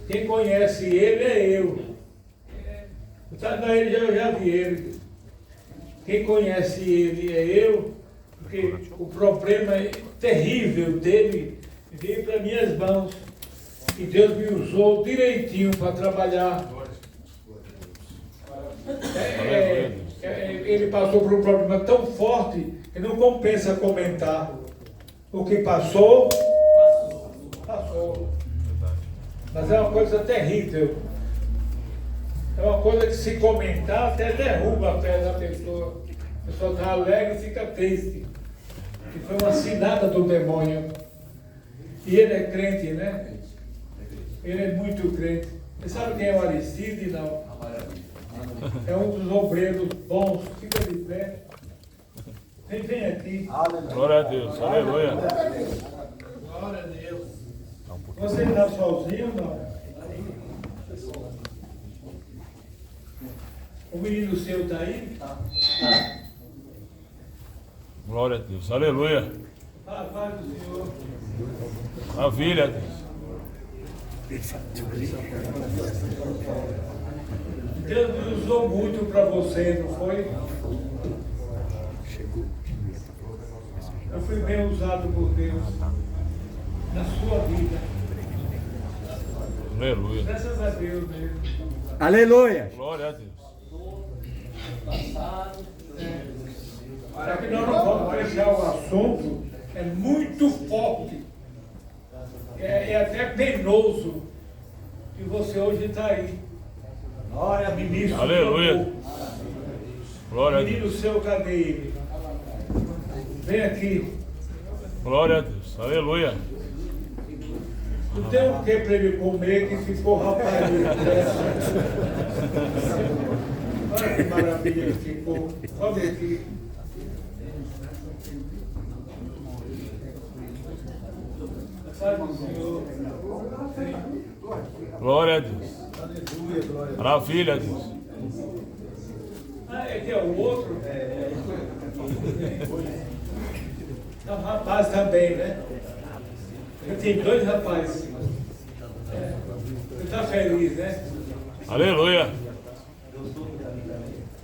Quem conhece ele é eu. Eu já vi ele. Quem conhece ele é eu, porque o problema terrível dele veio para minhas mãos. E Deus me usou direitinho para trabalhar. Ele passou por um problema tão forte que não compensa comentar. O que passou, passou. Mas é uma coisa terrível. É uma coisa que se comentar até derruba a fé da pessoa. A pessoa está alegre e fica triste. Que foi uma cilada do demônio. E ele é crente, né? Ele é muito crente. Você sabe quem é o Aristide? Não. É um dos obreiros bons. Fica de pé. Vem aqui. Glória a Deus. Aleluia. Glória a Deus. Você está sozinho ou não? O menino seu está aí? Glória a Deus. Aleluia. Paz do Senhor. Maravilha, Deus. Deus me usou muito para você, não foi? Eu fui bem usado por Deus na sua vida. Aleluia. Graças a Deus mesmo. Aleluia. Glória a Deus. Só que nós não vamos fechar o assunto, é muito forte. É até penoso que você hoje está aí. Olha, ministro. Aleluia. Glória a Menino Deus. seu, cadê ele? Vem aqui. Glória a Deus. Aleluia. Não tem o que para ele comer que ficou rapariga. Olha que maravilha que ficou. Sobe aqui. Sabe o Senhor? Glória a Deus. Maravilha, Deus. Ah, é que é o outro? É um rapaz também, né? Eu tenho dois rapazes. Você está feliz, né? Aleluia.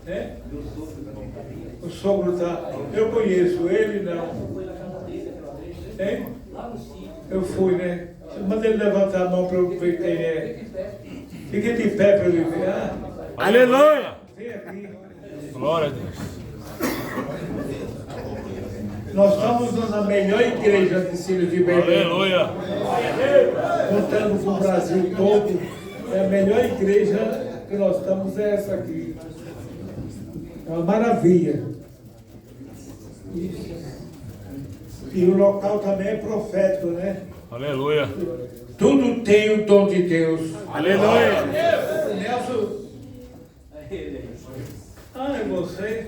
É? O sogro está. Eu conheço ele, não. Hein? Eu fui, né? Manda ele levantar a mão para eu ver quem é. Fique de pé para eu ver. Ah, Aleluia. vem aqui. Glória a Deus. Nós estamos na melhor igreja de Cílio de Belém. Aleluia. Contando com o Brasil todo. É a melhor igreja que nós estamos, é essa aqui. É uma maravilha. E o local também é profético, né? Aleluia. Tudo tem o dom de Deus. Aleluia. Nelson. Ah, é você?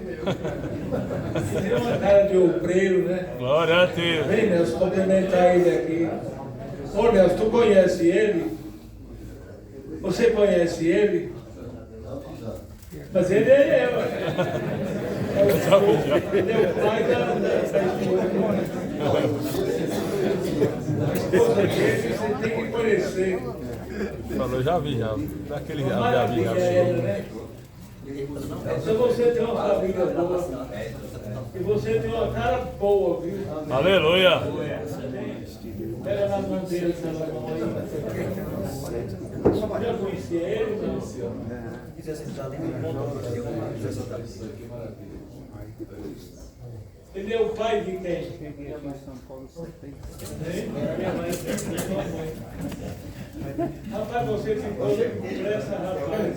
Tem uma cara de obreiro, né? Glória a Deus. Vem, Nelson, cumprimentar ele aqui. Ô, Nelson, tu conhece ele? Você conhece ele? Mas ele é o pai da esposa dele, você tem que conhecer. Falou, já vi, já. Daquele já vi, Maravilha ela, né? Se você tem uma família boa, e você tem uma cara boa, viu? Aleluia. Pega na mão dele essa mão aí. Já conhecia ele? Não? Ele é o pai de quem? Hein? Rapaz, você ficou com pressa, rapaz.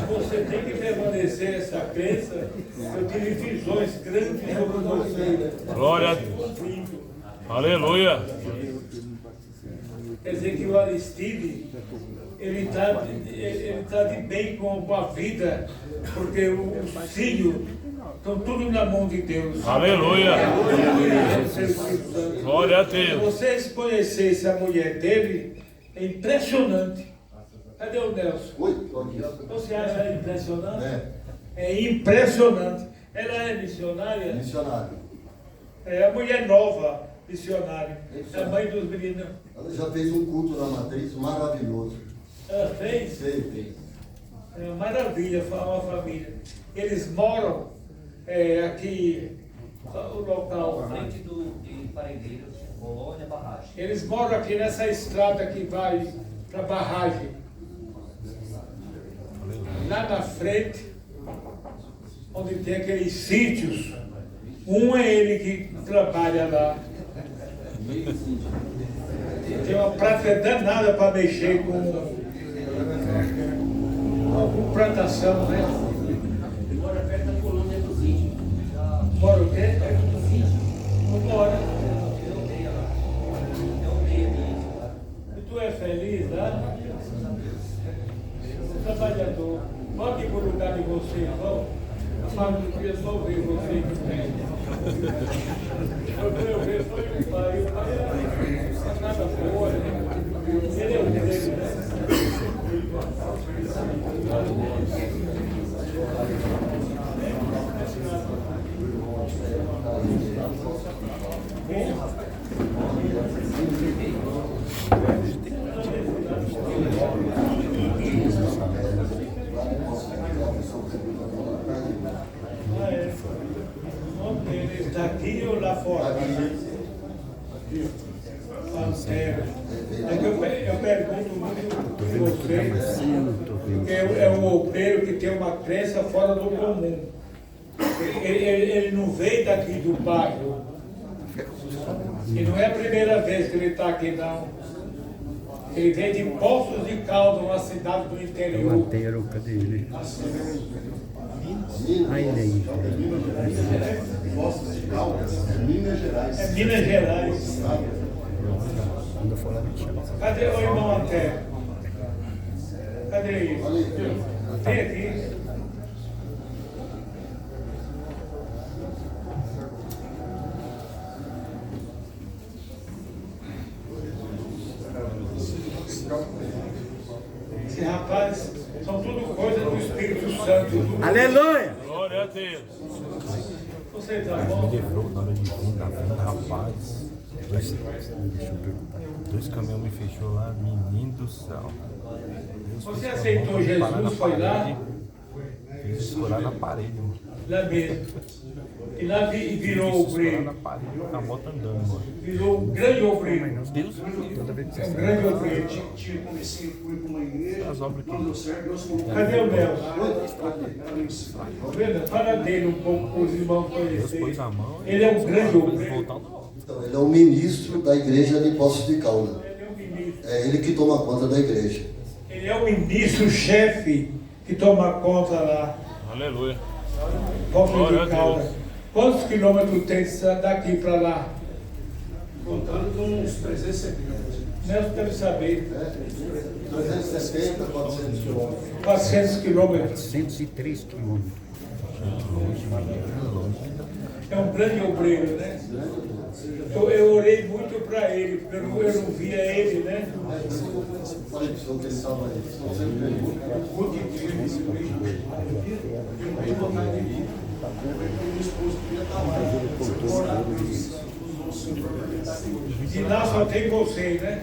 Você tem que permanecer essa crença. Eu tive visões grandes sobre você. Glória a Deus. Aleluia. Quer dizer que o Aristide, ele tá de bem com a vida, porque os filhos estão tudo na mão de Deus. Aleluia. Glória a Se Deus. vocês conhecessem a mulher dele, é impressionante. Cadê o Nelson? Você acha impressionante? É impressionante. Ela é missionária? Missionário. É a mulher nova, missionária. É a mãe dos meninos. Ela já fez um culto na matriz maravilhoso. Ela fez? Fez. É uma maravilha, uma família. Eles moram aqui, o local. Frente de Parelheiros, Colônia Barragem. Eles moram aqui nessa estrada que vai para a barragem. Lá na frente, onde tem aqueles sítios, um é ele que trabalha lá. Tem uma prática danada para mexer com plantação, né? Mora perto da colônia dos índios. Mora o quê? Perto dos índios. Não mora. Eu odeio lá. Eu odeio ali. E tu é feliz lá? Trabalhador. Olha aqui pro lugar de vocês, vão. A família só ver vocês que tem. Eu vejo só o pai. O pai é nada boa, né? Ele é o dele, né? Ele está aqui ou lá fora? É que eu pergunto muito de vocês, porque é um obreiro que tem uma crença fora do comum. Ele não veio daqui do bairro. E não é a primeira vez que ele está aqui, não. Ele vem de Poços de Caldas, uma cidade do interior. Manteiro, cadê ele? Aí ele Poços de Caldas, Minas Gerais. É Minas Gerais. Quando for lá, me chama. Cadê o irmão Antero? Cadê ele? Vem aqui. Esse rapaz são tudo coisas do Espírito Santo. Aleluia! Glória a Deus. Você tá bom? Livrou na hora de vir, na frente, rapaz. Dois caminhões me fechou lá, menino do céu. Você aceitou Jesus, foi lá? Fiz escorar na parede, mano. Lá mesmo. E lá virou Fiz escorar obreiro. na parede, com a moto andando, mano. Virou um grande obreiro. Deus me livre. É um grande obreiro. Comecei, fui para uma igreja, As obras não deu certo, Deus falou Cadê o Mel? para Vendo? Fala dele um pouco para os irmãos Deus pôs conhecerem. a mão. Ele é um grande obreiro. Voltando. Então, ele é o ministro da igreja de Poços de Caldas. Ele é um ministro. É ele que toma conta da igreja. Ele é o ministro-chefe que toma conta lá. Aleluia. Poços Glória a de Deus. Caldas. Quantos quilômetros tem daqui para lá? contando com uns 370. Nelson deve saber. 370, 400 quilômetros. 400 quilômetros. 103 quilômetros. É um grande obreiro, né? Eu orei muito para ele, porque eu não via ele, né? Falei para o senhor que ele estava aí. De lá só tem vocês, né?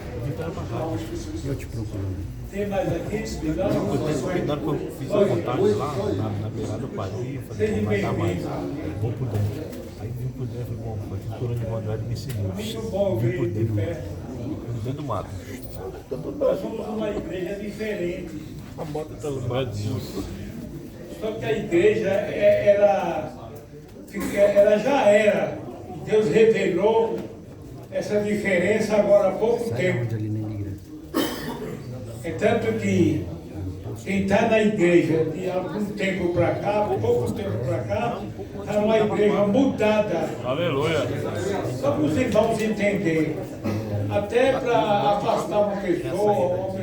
Eu te procuro. Tem mais aqui? Na hora que eu fiz a contagem lá, na beirada do Padre, eu falei, não vai dar mais. Vou por dentro. Aí vim por dentro, falei, bom, foi a cultura de Andrade me ensinou. Muito bom Vim por ver de dentro, perto. dentro do mato. Nós somos uma igreja diferente. A moto tá lá. Glória a Deus. Só que a igreja, ela já era. Deus revelou essa diferença agora há pouco Sai tempo. onde ali na igreja. É tanto que quem está na igreja de algum tempo para cá, pouco tempo para cá, está uma igreja mudada. Aleluia. Só para os irmãos entenderem. Até para afastar uma pessoa.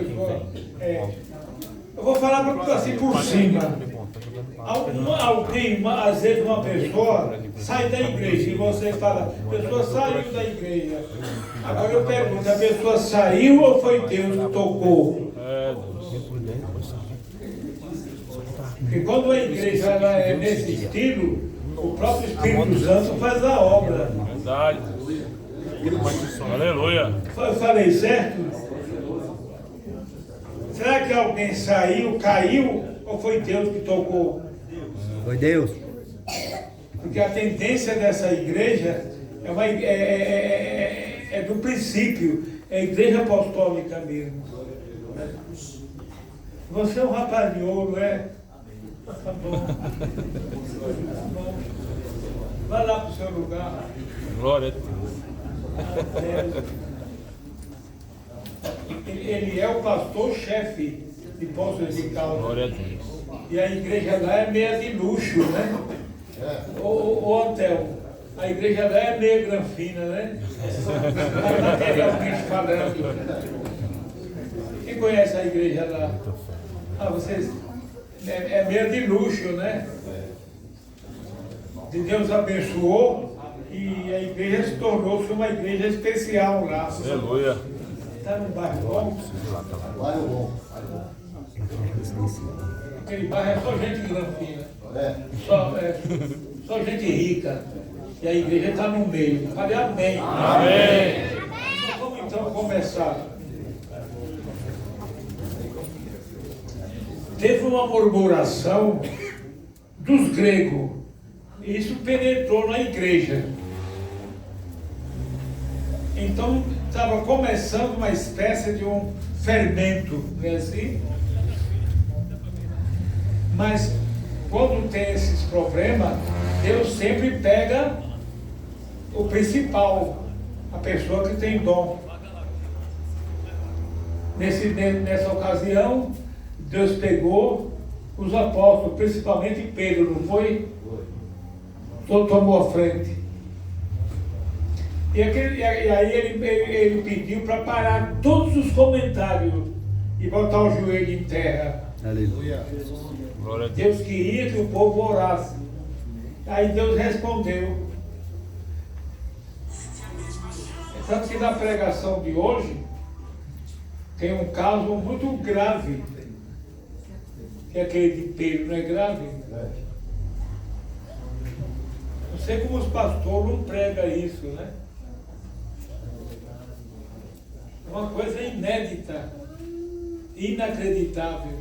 Eu vou falar assim por cima. Alguém, às vezes uma pessoa sai da igreja e você fala, a pessoa saiu da igreja. Agora eu pergunto, a pessoa saiu ou foi Deus que tocou? Porque quando a igreja ela é nesse estilo, o próprio Espírito Santo faz a obra. Verdade. Aleluia. Eu falei certo? Será que alguém saiu, caiu, ou foi Deus que tocou? Foi Deus. Porque a tendência dessa igreja é do princípio, é a igreja apostólica mesmo. Você é um rapaz de ouro, é? Tá bom. Tá bom. Vai lá para o seu lugar. Glória a Deus. Ele é o pastor-chefe de Poços de Caldas. Glória a Deus. E a igreja lá é meia de luxo, né? Ô Antel, a igreja lá é meia granfina, né? Materialmente falando. Quem conhece a igreja lá? Ah, vocês... É meia de luxo, né? Deus abençoou e a igreja se tornou-se uma igreja especial lá. Aleluia. Está num bairro bom? Bairro bom. Aquele bairro é só gente granfina. É. Só gente rica. E a igreja está no meio. Falei amém. Amém. Vamos então começar. Teve uma murmuração dos gregos. E isso penetrou na igreja. Então estava começando uma espécie de um fermento, não é assim? Mas quando tem esses problemas, Deus sempre pega o principal, a pessoa que tem dom. Nessa ocasião, Deus pegou os apóstolos, principalmente Pedro, não foi? Tomou a frente. E aí ele pediu para parar todos os comentários e botar o joelho em terra. Aleluia. Glória a Deus. Deus queria que o povo orasse. Aí Deus respondeu. Tanto que na pregação de hoje tem um caso muito grave, que é aquele de Pedro, não é grave? Não sei como os pastores não pregam isso, né? É uma coisa inédita, inacreditável.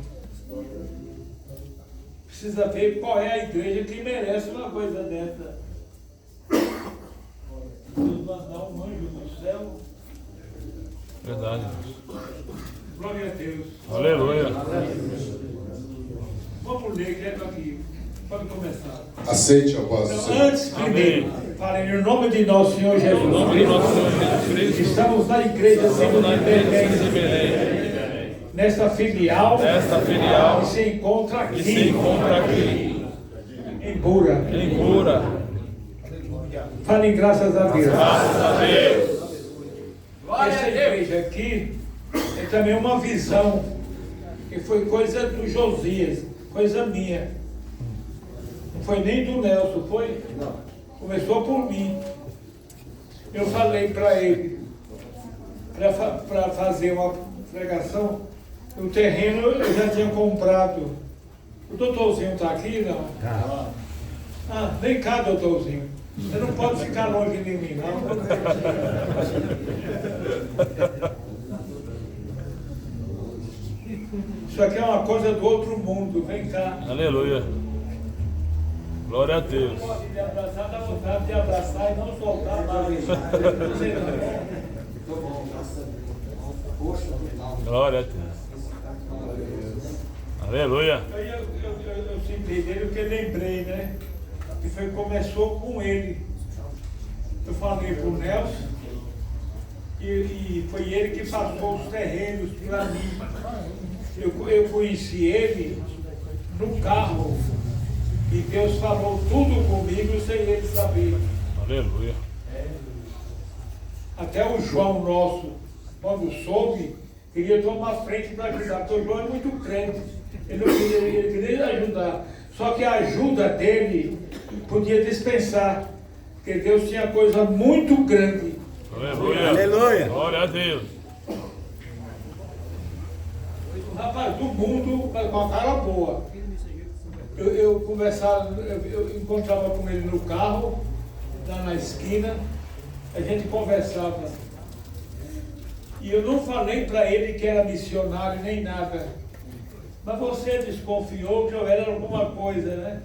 Precisa ver qual é a igreja que merece uma coisa dessa. Deus mandar um anjo do céu. Verdade. Glória a Deus. Aleluia. Vamos ler, que é aqui. Pode começar. Aceite a paz do Então, Senhor. antes, primeiro, falem no nome de nosso Senhor Jesus. Em nome de nosso Senhor Jesus Cristo. Estamos na igreja Senhor Na de igreja de Belém. Belém. Nesta filial. Que se encontra aqui. se encontra aqui. Em Bura. Em cura. Falem graças a Deus. Graças a Deus. Essa igreja aqui é também uma visão. Que foi coisa do Josias. Coisa minha. Não foi nem do Nelson, foi? Não. Começou por mim. Eu falei para ele, para fazer uma pregação, o terreno eu já tinha comprado. O doutorzinho está aqui, não? Ah, vem cá, doutorzinho. Você não pode ficar longe de mim, não. Isso aqui é uma coisa do outro mundo, vem cá. Aleluia. Glória a Deus. Pode me abraçar, dá vontade de abraçar e não soltar mais. Glória a Deus. Aleluia. Eu citei dele porque lembrei, né? Que foi, começou com ele. Eu falei para o Nelson e foi ele que passou os terrenos para mim. Eu conheci ele no carro. E Deus falou tudo comigo sem ele saber. Aleluia. Até o João nosso, quando soube, queria tomar frente para ajudar, porque o João é muito crente. Ele não queria, ele queria ajudar. Só que a ajuda dele podia dispensar, porque Deus tinha coisa muito grande. Aleluia. Aleluia. Glória a Deus. Um rapaz do mundo, mas com a cara boa. Eu conversava, eu encontrava com ele no carro, lá na esquina, a gente conversava. E eu não falei para ele que era missionário nem nada. Mas você desconfiou que eu era alguma coisa, né?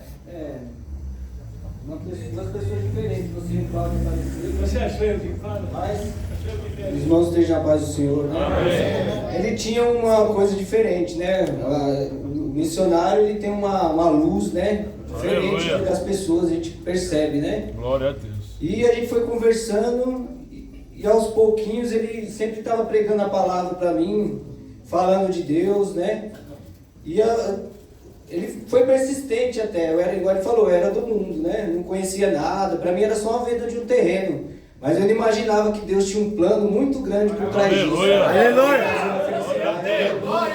Duas pessoas diferentes, você e o Cláudio apareceram. Você achou eu que falo? Mas, Os irmãos estejam a paz do Senhor, né? Ele tinha uma coisa diferente, né? O missionário, ele tem uma luz, né? Diferente Aleluia. das pessoas, a gente percebe, né? Glória a Deus. E a gente foi conversando e aos pouquinhos ele sempre estava pregando a palavra para mim, falando de Deus, né? E ele foi persistente até, eu era, igual ele falou, eu era do mundo, né? Não conhecia nada, para mim era só uma venda de um terreno. Mas eu não imaginava que Deus tinha um plano muito grande por trás disso. Aleluia.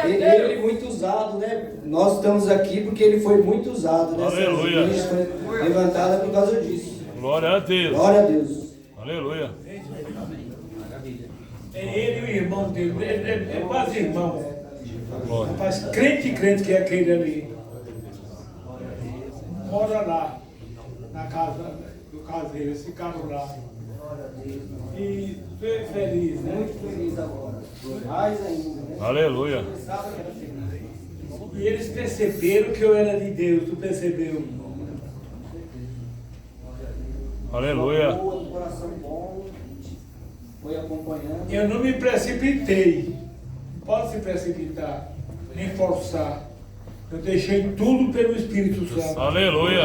Ele muito usado, né? Nós estamos aqui porque ele foi muito usado, né? Aleluia. Essa igreja foi levantada por causa disso. Glória a Deus. Glória a Deus. Aleluia. É ele e o irmão dele, é quase irmão. Glória. Rapaz, crente que é aquele ali. Mora lá, na casa do caseiro, eles ficaram lá. E foi feliz, né? Muito feliz agora. Mais ainda, né? Aleluia. Pensava que era feliz. E eles perceberam que eu era de Deus, tu percebeu? Aleluia. Boa, do coração bom, foi acompanhando. Eu não me precipitei. Não pode se precipitar, nem forçar. Eu deixei tudo pelo Espírito Santo. Aleluia.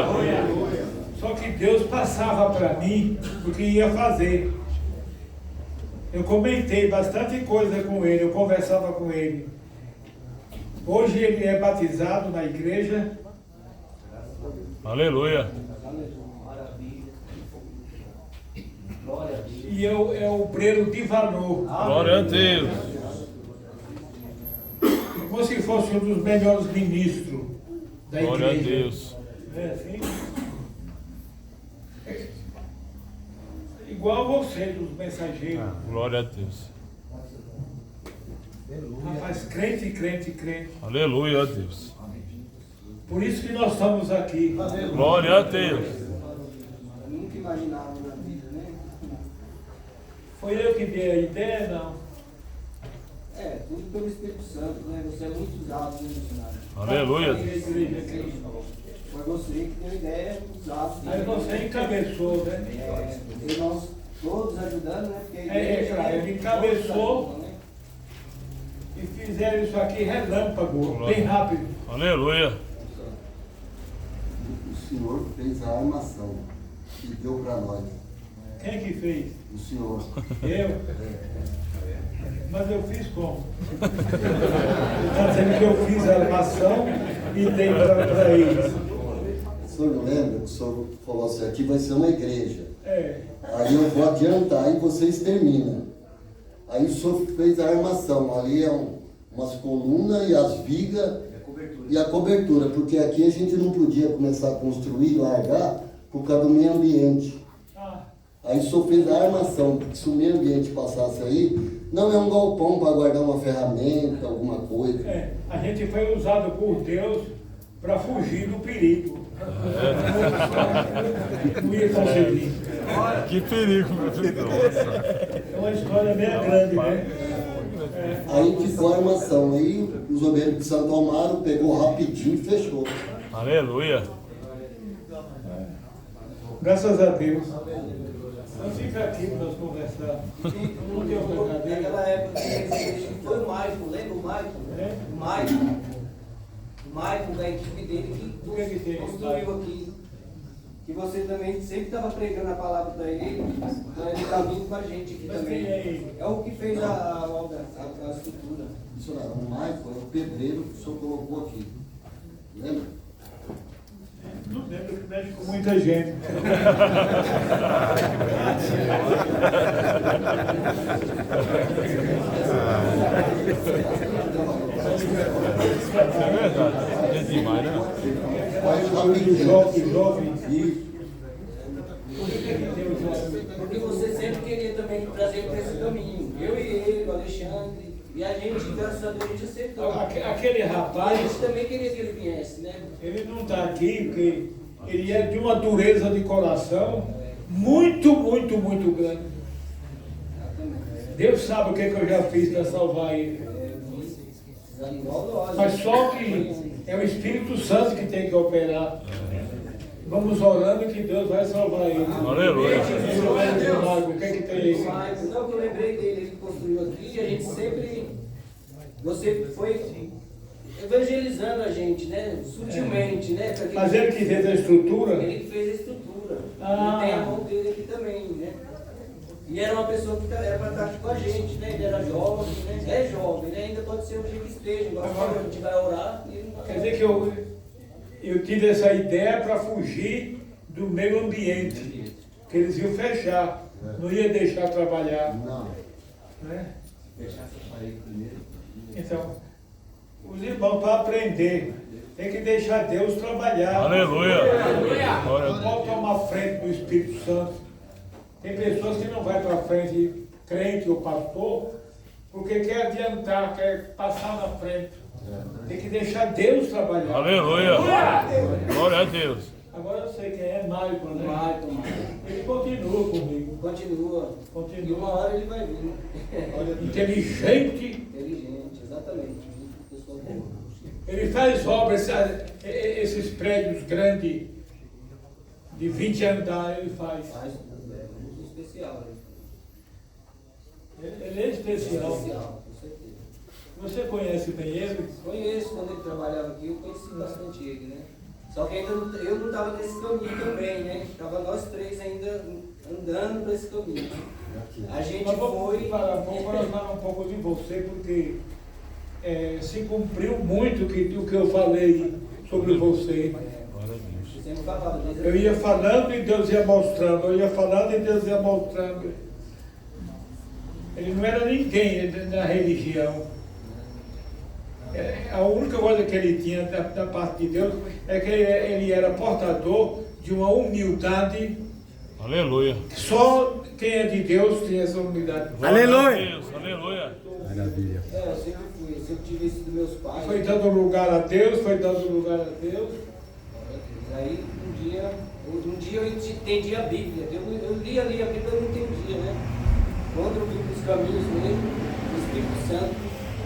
Só que Deus passava para mim o que ia fazer. Eu comentei bastante coisa com ele, eu conversava com ele. Hoje ele é batizado na igreja. Aleluia. E é o obreiro de valor. Glória a Deus. Como se fosse um dos melhores ministros da igreja. Glória a Deus. É assim? Igual você, dos mensageiros. Glória a Deus. Rapaz, crente. Aleluia a Deus. Por isso que nós estamos aqui. Glória a Deus. Eu nunca imaginava na vida, né? Foi eu que dei a ideia, não? Tudo pelo Espírito Santo, né? Você é muito usado, né, missionário? Aleluia. A igreja aqui. Foi você que deu a ideia, usado. Aí você encabeçou, né? E nós todos ajudando, né? Porque a Claro, ele encabeçou e fizeram isso aqui relâmpago, bem rápido. Aleluia. O senhor fez a armação e deu para nós. Quem que fez? O senhor. Eu? Mas eu fiz como? Está dizendo que eu fiz a armação e dei para eles. O senhor não lembra que o senhor falou assim, aqui vai ser uma igreja. É. Aí eu vou adiantar e vocês terminam. Aí o senhor fez a armação, ali é umas colunas e as vigas e a cobertura, porque aqui a gente não podia começar a construir, largar, por causa do meio ambiente. Aí o senhor fez a armação, porque se o meio ambiente passasse aí, não é um galpão para guardar uma ferramenta, alguma coisa. A gente foi usado por Deus para fugir do perigo. Não ia conseguir. Que perigo, meu filho. É uma história meio grande, né? Aí ficou a armação, aí os obreiros de Santo Amaro pegou rapidinho e fechou. Aleluia. Graças a Deus. Então fica aqui para nós conversar. Naquela época foi o Maicon, lembra o Maicon? O Maicon da equipe dele que construiu aqui. Que você também sempre estava pregando a palavra para ele, então ele está vindo com a gente aqui também. É o que fez a estrutura. Missionário, o Maicon é o pedreiro que o senhor colocou aqui. Lembra? Não lembro que mexe com muita gente. É verdade. É demais, né? Mas rapidinho. Jovem. Porque você sempre queria também trazer para esse caminho. Eu e ele, o Alexandre, e a gente, graças a Deus, a gente aceitou. Aquele A rapaz, gente também queria que ele viesse, né? ele não está aqui porque ele é de uma dureza de coração muito grande. Deus sabe o que eu já fiz para salvar ele. Igual nós. Mas só que é o Espírito Santo que tem que operar. Vamos orando que Deus vai salvar ele. Aleluia. O que é que tem aí? Mas, não, que eu lembrei dele, ele construiu aqui, e a gente sempre. Você foi evangelizando a gente, né? Sutilmente, né? Pra que- Mas ele que fez a estrutura. Ele que fez a estrutura. Ah. E tem a mão dele aqui também, né? E era uma pessoa que era para estar aqui com a gente, né? Ele era jovem, né? É jovem, né? Ainda pode ser um dia que esteja. Igual a gente vai orar e ele não vai. Quer dizer que eu tive essa ideia para fugir do meio ambiente. Que eles iam fechar. Não ia deixar trabalhar. Não. Né? Então, os irmãos para aprender, tem que deixar Deus trabalhar. Aleluia. Não pode tomar frente do Espírito Santo. Tem pessoas que não vai para frente, crente ou pastor, porque quer adiantar, quer passar na frente. Tem que deixar Deus trabalhar. Aleluia. Glória a Deus. Agora eu sei quem é Maicon, né? Maicon. Ele continua comigo. Continua. E uma hora ele vai vir. Inteligente. Inteligente, exatamente. Pessoa boa. Ele faz obras, esses prédios grandes, de 20 andares, ele faz. Faz muito especial. Ele é especial. Especial, com certeza. Você conhece bem ele? Conheço, quando ele trabalhava aqui, eu conheci bastante ele, né? Só que ainda eu não estava nesse caminho também, né? Estava nós três ainda andando para esse caminho. A gente Mas vamos foi. falar um pouco de você, porque se cumpriu muito o que eu falei sobre você. Glória a Deus. Sempre falava, desde Eu ia falando e Deus ia mostrando, eu ia falando e Deus ia mostrando. Ele não era ninguém na religião. A única coisa que ele tinha da parte de Deus é que ele era portador de uma humildade. Aleluia. Só quem é de Deus tem essa humildade. Glória a Deus. Aleluia. Maravilha. eu sempre fui, eu sempre tive isso dos meus pais. Foi dando lugar a Deus, foi dando lugar a Deus. Aí um dia eu entendi a Bíblia. Eu lia a Bíblia, eu não entendia, né? Quando eu vim para os caminhos mesmo, o Espírito Santo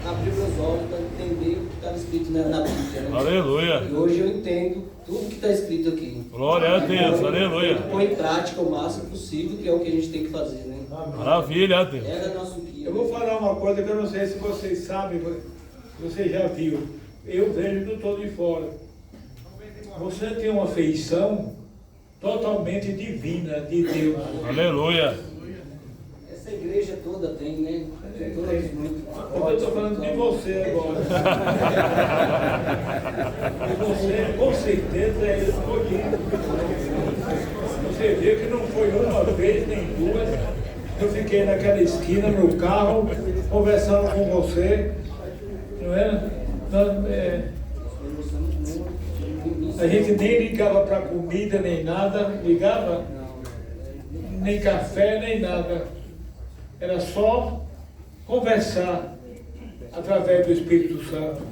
abriu meus olhos para entender o que estava escrito na Bíblia. Né? Aleluia. E hoje eu entendo tudo que está escrito aqui. Glória a Deus. Aleluia. Põe em prática o máximo possível, que é o que a gente tem que fazer, né? Maravilha, Deus. Era nosso guia. Eu vou falar uma coisa que eu não sei se vocês sabem, você já viu. Eu vejo do todo de fora. Você tem uma feição totalmente divina de Deus. Aleluia. Essa igreja toda tem, né? Tem todas muito. Eu estou falando de você agora. E você, com certeza, é escolhido. Você vê que não foi uma vez nem duas. Eu fiquei naquela esquina, no carro, conversando com você. Não é? A gente nem ligava para comida, nem nada. Ligava? Nem café, nem nada. Era só conversar através do Espírito Santo.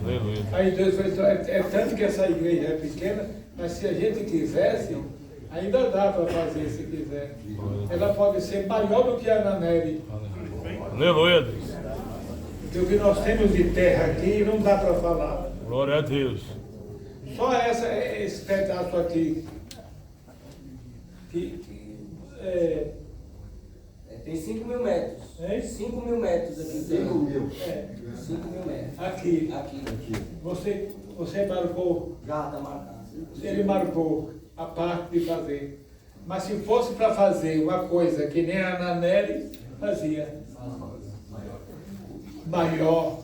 Aleluia. Aí Deus falou, é tanto que essa igreja é pequena, mas se a gente quisesse, ainda dá para fazer se quiser. Ela pode ser maior do que a Ananeri. Aleluia, Deus. Porque o que nós temos de terra aqui não dá para falar. Glória a Deus. Só esse pedaço aqui. Tem 5.000 metros. Hein? 5.000 metros aqui. 5.000. 5.000 metros. Aqui. Aqui. Você marcou, Já está marcado. ele marcou a parte de fazer. Mas se fosse para fazer uma coisa que nem a Ananeri fazia. Maior.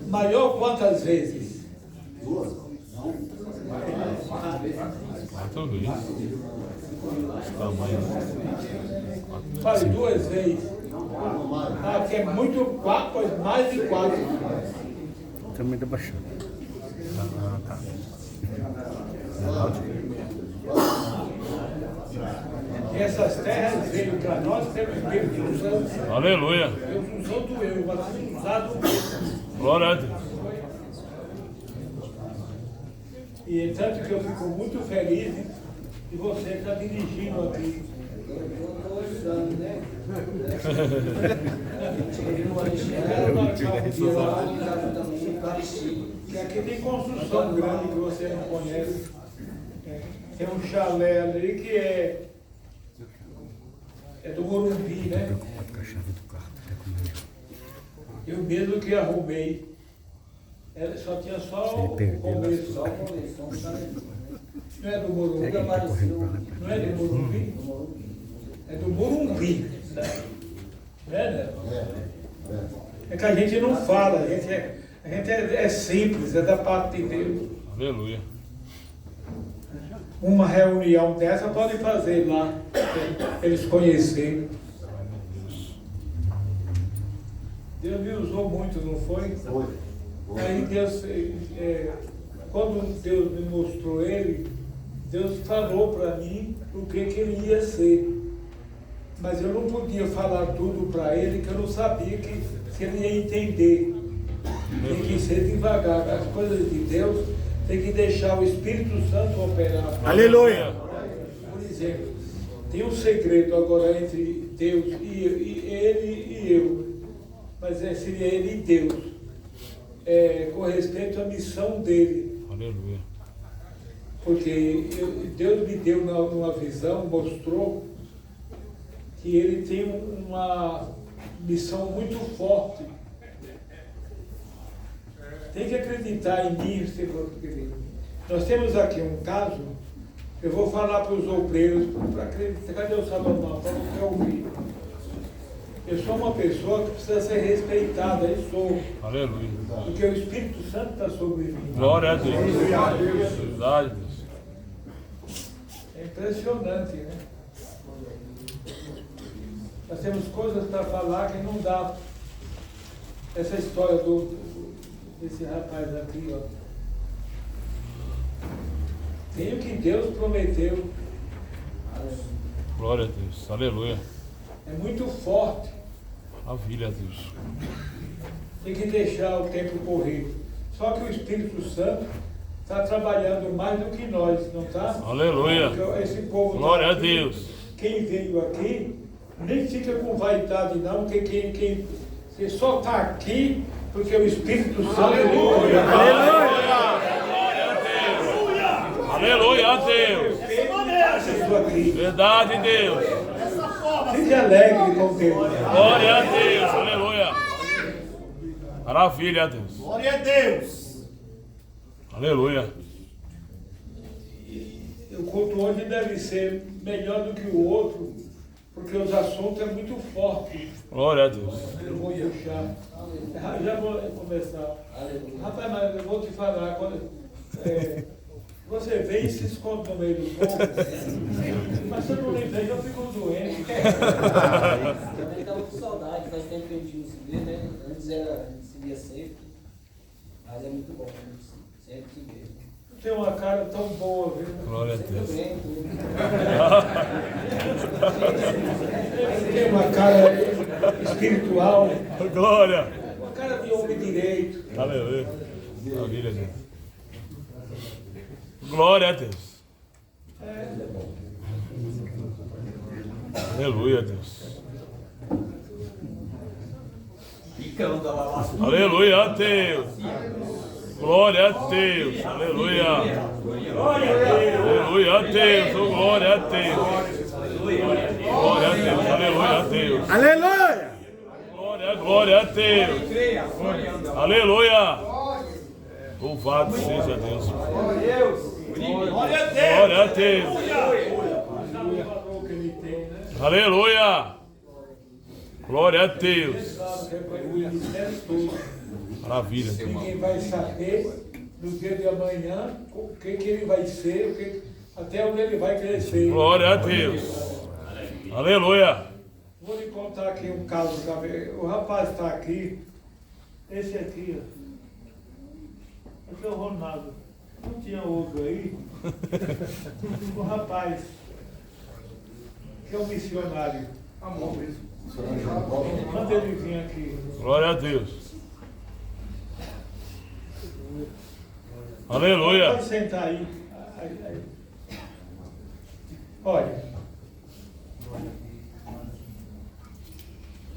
Maior quantas vezes? Duas? Não. Tudo isso. Tamanho. Faz 2 vezes. Não mais. Ah, que é muito, mais de 4. Também tá baixando. Ah, tá. E essas terras veio para nós pelo Espírito Santo. Aleluia. Deus usou do eu, mas usado mesmo. Glória a Deus. E tanto que eu fico muito feliz de você estar dirigindo aqui. Eu estou Ele no Alexandre, marcava um dia lá em casa também, Eucaristia. Que aqui tem construção grande que você não conhece. Tem um chalé ali que é do Morumbi, né? Preocupado com a chave do carro. É comigo. Eu mesmo que arrumei. Ela só tinha só Se ele o perder, começo. Só o começo, só um chalé. Não é do Morumbi? Ele tá correndo pra lá. Não é do Morumbi? É do Morumbi. Não é, né? É que a gente não fala, a gente é simples, é da parte de Deus. Aleluia. Uma reunião dessa pode fazer lá, eles conhecerem. Deus me usou muito, não foi? Foi. Aí Deus, quando Deus me mostrou ele, Deus falou para mim o que ele ia ser. Mas eu não podia falar tudo para ele, que eu não sabia se ele ia entender. Tem que ser devagar. As coisas de Deus tem que deixar o Espírito Santo operar. Aleluia. Por exemplo, tem um segredo agora entre Deus e ele e eu. Mas seria ele e Deus. Com respeito à missão dele. Aleluia. Porque Deus me deu numa visão, mostrou que ele tem uma missão muito forte. Tem que acreditar em mim, Senhor querido. Nós temos aqui um caso, eu vou falar para os obreiros, para acreditar. Cadê o Salomão? Para você ouvir. Eu sou uma pessoa que precisa ser respeitada, eu sou. Aleluia. Porque o Espírito Santo está sobre mim. Glória a Deus. Verdade, Deus. É impressionante, né? Nós temos coisas para falar que não dá. Essa história desse rapaz aqui, ó. Tem o que Deus prometeu. Glória a Deus. Aleluia. É muito forte. Maravilha, Deus. Tem que deixar o tempo correr. Só que o Espírito Santo está trabalhando mais do que nós, não está? Aleluia. Porque esse povo Glória a aqui, Deus. Quem veio aqui, nem fica com vaidade não, porque você só está aqui porque o Espírito Santo... Aleluia. Aleluia a Deus. Verdade, Deus. Fique alegre com Deus. Glória a Deus. Aleluia. Maravilha, Deus. Glória a Deus. Aleluia. O culto hoje deve ser melhor do que o outro, porque os assuntos são muito fortes. Glória a Deus. Eu vou deixar. Já vou começar. Rapaz, mas eu vou te falar. Você vem e se esconde no meio do povo. Mas se eu não me vejo, eu fico doente. Também estava com saudade, faz tempo que a gente não se vê, né? Antes a gente se via sempre. Mas é muito bom, né? Sempre se vê. Tem uma cara tão boa, viu? Glória a Deus. Bem, Tem uma cara espiritual, Glória. uma cara de homem direito. Aleluia. Maravilha, Deus. Glória a Deus. Aleluia, Deus. Aleluia a Deus. Glória a Deus. Aleluia. Aleluia a Deus. Oh, glória a Deus. Glória a Deus. Aleluia a Deus. Aleluia! Glória a Deus. Aleluia. Louvado seja Deus. Glória a Deus. Aleluia. Glória a Deus. Maravilha. Ninguém vai saber no dia de amanhã o que ele vai ser, até onde ele vai crescer. Glória a Deus. Aleluia. Vou lhe contar aqui um caso. O rapaz está aqui. Esse aqui, ó. Esse é o Ronaldo. Não tinha outro aí? O rapaz, que é um missionário. Amor mesmo. Manda ele vir aqui. Glória a Deus. Aleluia. Pode sentar aí. Aí. Olha.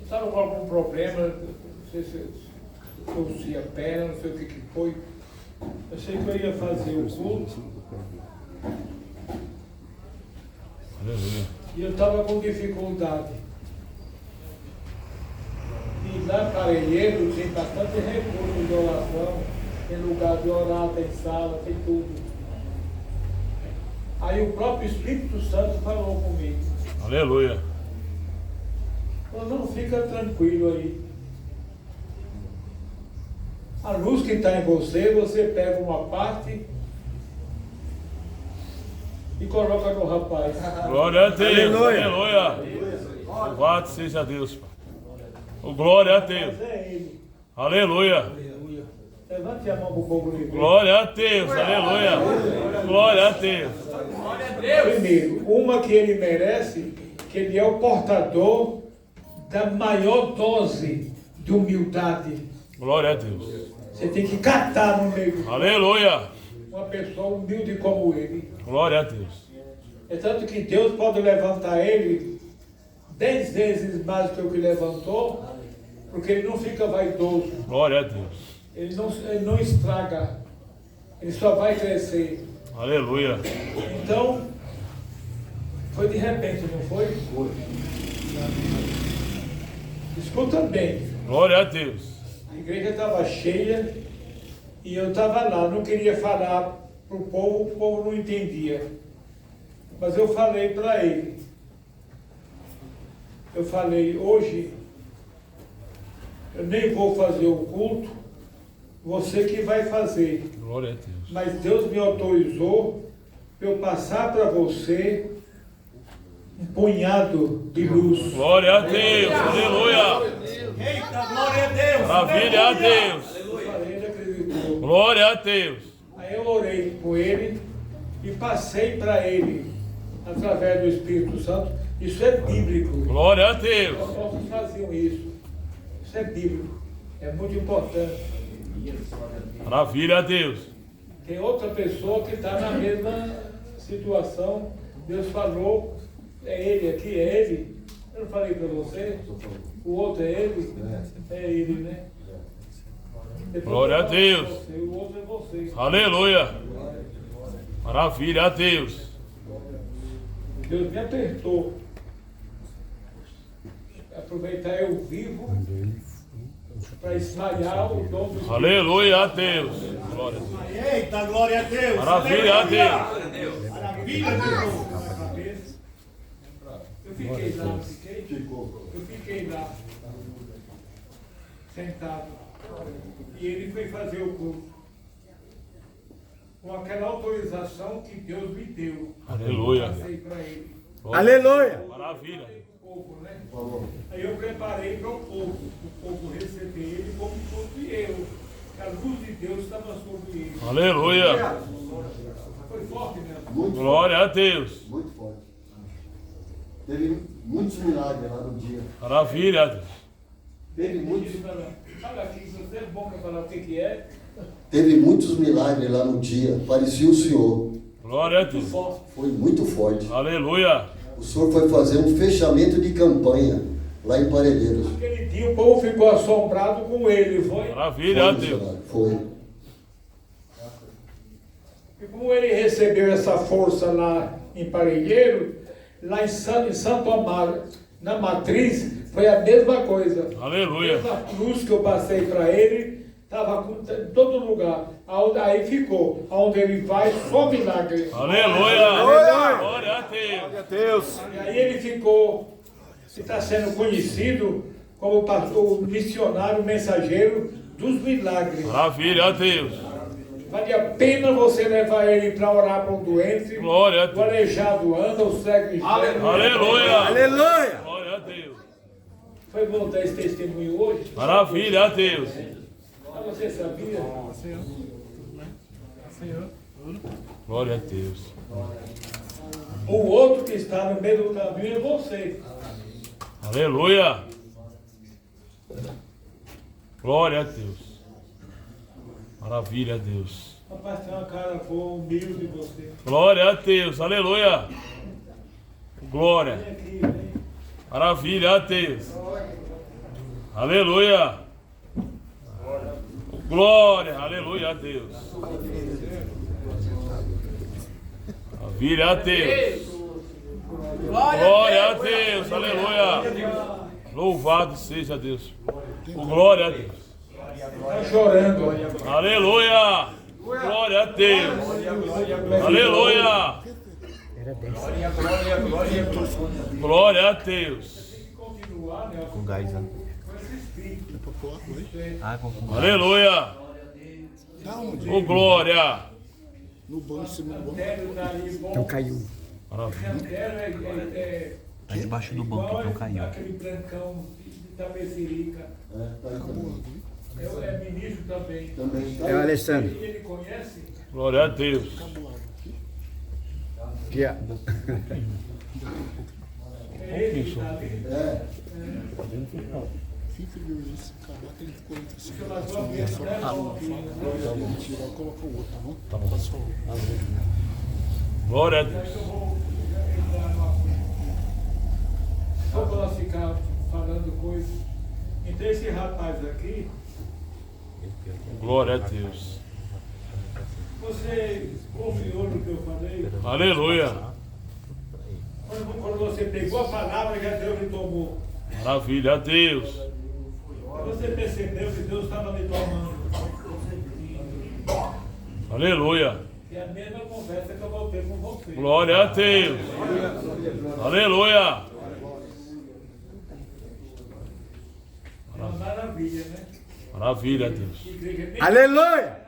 estava com algum problema, não sei se torcia a perna, não sei o que foi. Eu sei que eu ia fazer o culto Aleluia. e eu estava com dificuldade. E lá Parelheiro tem bastante recurso de oração, tem lugar de orar, tem sala, tem tudo. Aí o próprio Espírito Santo falou comigo. Aleluia. Falou, não, fica tranquilo aí. A luz que está em você, você pega uma parte e coloca no rapaz. Glória a Deus. Aleluia. Aleluia. Louvado seja Deus, Pai. Oh, glória a Deus. Mas é ele. Aleluia. Levante a mão para o povo livre. Glória a Deus. Aleluia. Glória a Deus. Primeiro, uma que ele merece, que ele é o portador da maior dose de humildade. Glória a Deus. Você tem que catar no meio Aleluia. uma pessoa humilde como ele. Glória a Deus. É tanto que Deus pode levantar ele 10 vezes mais do que o que levantou, porque ele não fica vaidoso, Glória a Deus. ele não estraga, ele só vai crescer. Aleluia. Então, foi de repente, não foi? Foi. Escuta bem, Glória a Deus. a igreja estava cheia e eu estava lá, não queria falar para o povo não entendia. Mas eu falei para ele. Eu falei, hoje eu nem vou fazer o culto, você que vai fazer. Glória a Deus. Mas Deus me autorizou para eu passar para você um punhado de luz. Glória a Deus. Aleluia. Eita, glória a Deus. Maravilha a Deus. Eu falei, ele acreditou. Glória a Deus. Aí eu orei com ele e passei para ele, através do Espírito Santo. Isso é bíblico. Glória a Os Deus. apóstolos faziam isso. Isso é bíblico. É muito importante. Maravilha a Deus. Tem outra pessoa que está na mesma situação. Deus falou, é ele aqui, é ele. Eu não falei para você? O outro é ele? É ele, né? Depois Glória eu a falo Deus. pra você, o outro é você. Aleluia. Maravilha a Deus. Deus me apertou. Aproveitar eu vivo para espalhar o dom do Espírito. Aleluia a Deus. Glória a Deus. Eita, glória a Deus. Maravilha a Deus. Maravilha a Deus. Eu fiquei lá, não fiquei? Eu fiquei lá, sentado. E ele foi fazer o culto. Com aquela autorização que Deus me deu. Aleluia. Passei para ele. Aleluia. Maravilha. O povo, né? Aí eu preparei para o povo receber ele como fosse eu. A luz de Deus estava sobre ele. Aleluia. Foi forte mesmo. Muito Glória a Deus. forte, muito forte. Teve muitos milagres lá no dia. Maravilha a Deus. Teve muitos, Olha aqui, se você é bom para falar o que é, teve muitos milagres lá no dia. Parecia o Senhor. Glória a muito Deus. forte. Foi muito forte. Aleluia. O Senhor foi fazer um fechamento de campanha lá em Parelheiros. Aquele dia o povo ficou assombrado com ele, foi? Maravilha a Foi, Deus. missionário, foi. E como ele recebeu essa força lá em Parelheiro, lá em Santo Amaro, na Matriz, foi a mesma coisa. Aleluia. A luz que eu passei para ele, estava em todo lugar. Aí ficou. Aonde ele vai, só milagre. Aleluia. Glória a Deus. E aí ele ficou, está sendo conhecido como o missionário mensageiro dos milagres. Maravilha a Deus. Vale a pena você levar ele para orar para um doente. Glória a O Deus. aleijado anda, o cego enxerga. Aleluia. Aleluia. Glória a Deus. Foi bom dar esse testemunho hoje? Maravilha a Deus. Ah, você sabia? Glória a Deus. O outro que está no meio do caminho é você. Aleluia. Glória a Deus. Maravilha a Deus. Rapaz, tem uma cara boa, humilde você. Glória a Deus. Aleluia. Glória. Vem aqui, vem. Maravilha a Deus. Aleluia. Glória, aleluia a Deus. Maravilha a Deus. Glória a Deus, aleluia. Louvado seja Deus. Glória a Deus. Está chorando. Aleluia. Glória a Deus. Aleluia. Glória a Deus. Com gás, né? Ah, com Aleluia. Oh, glória. No banco, você não banco. Então caiu. É tá debaixo do banco, então caiu. aquele brancão de Tapecerica. Tá aí também. É ministro também. Também tá É o aí. Alessandro. Ele conhece? Glória a Deus. Que é. É ele que está ali. É. Fica de esse cara lá tem 45 Mas minutos. vamos ver, né? Vamos tirar, coloca o outro, tá bom? Tá bom. Só Glória a Deus. Eu vou entrar numa coisa. Só para nós ficar falando coisas. Então esse rapaz aqui, Glória a Deus. você confiou no que eu falei? Aleluia. Quando você pegou a palavra que Deus lhe tomou, Maravilha a Deus. você percebeu que Deus estava lhe tomando. Aleluia. É a mesma conversa que eu vou ter com você. Glória a Deus. Aleluia. É uma maravilha, né? Maravilha a Deus. Igreja bem Aleluia!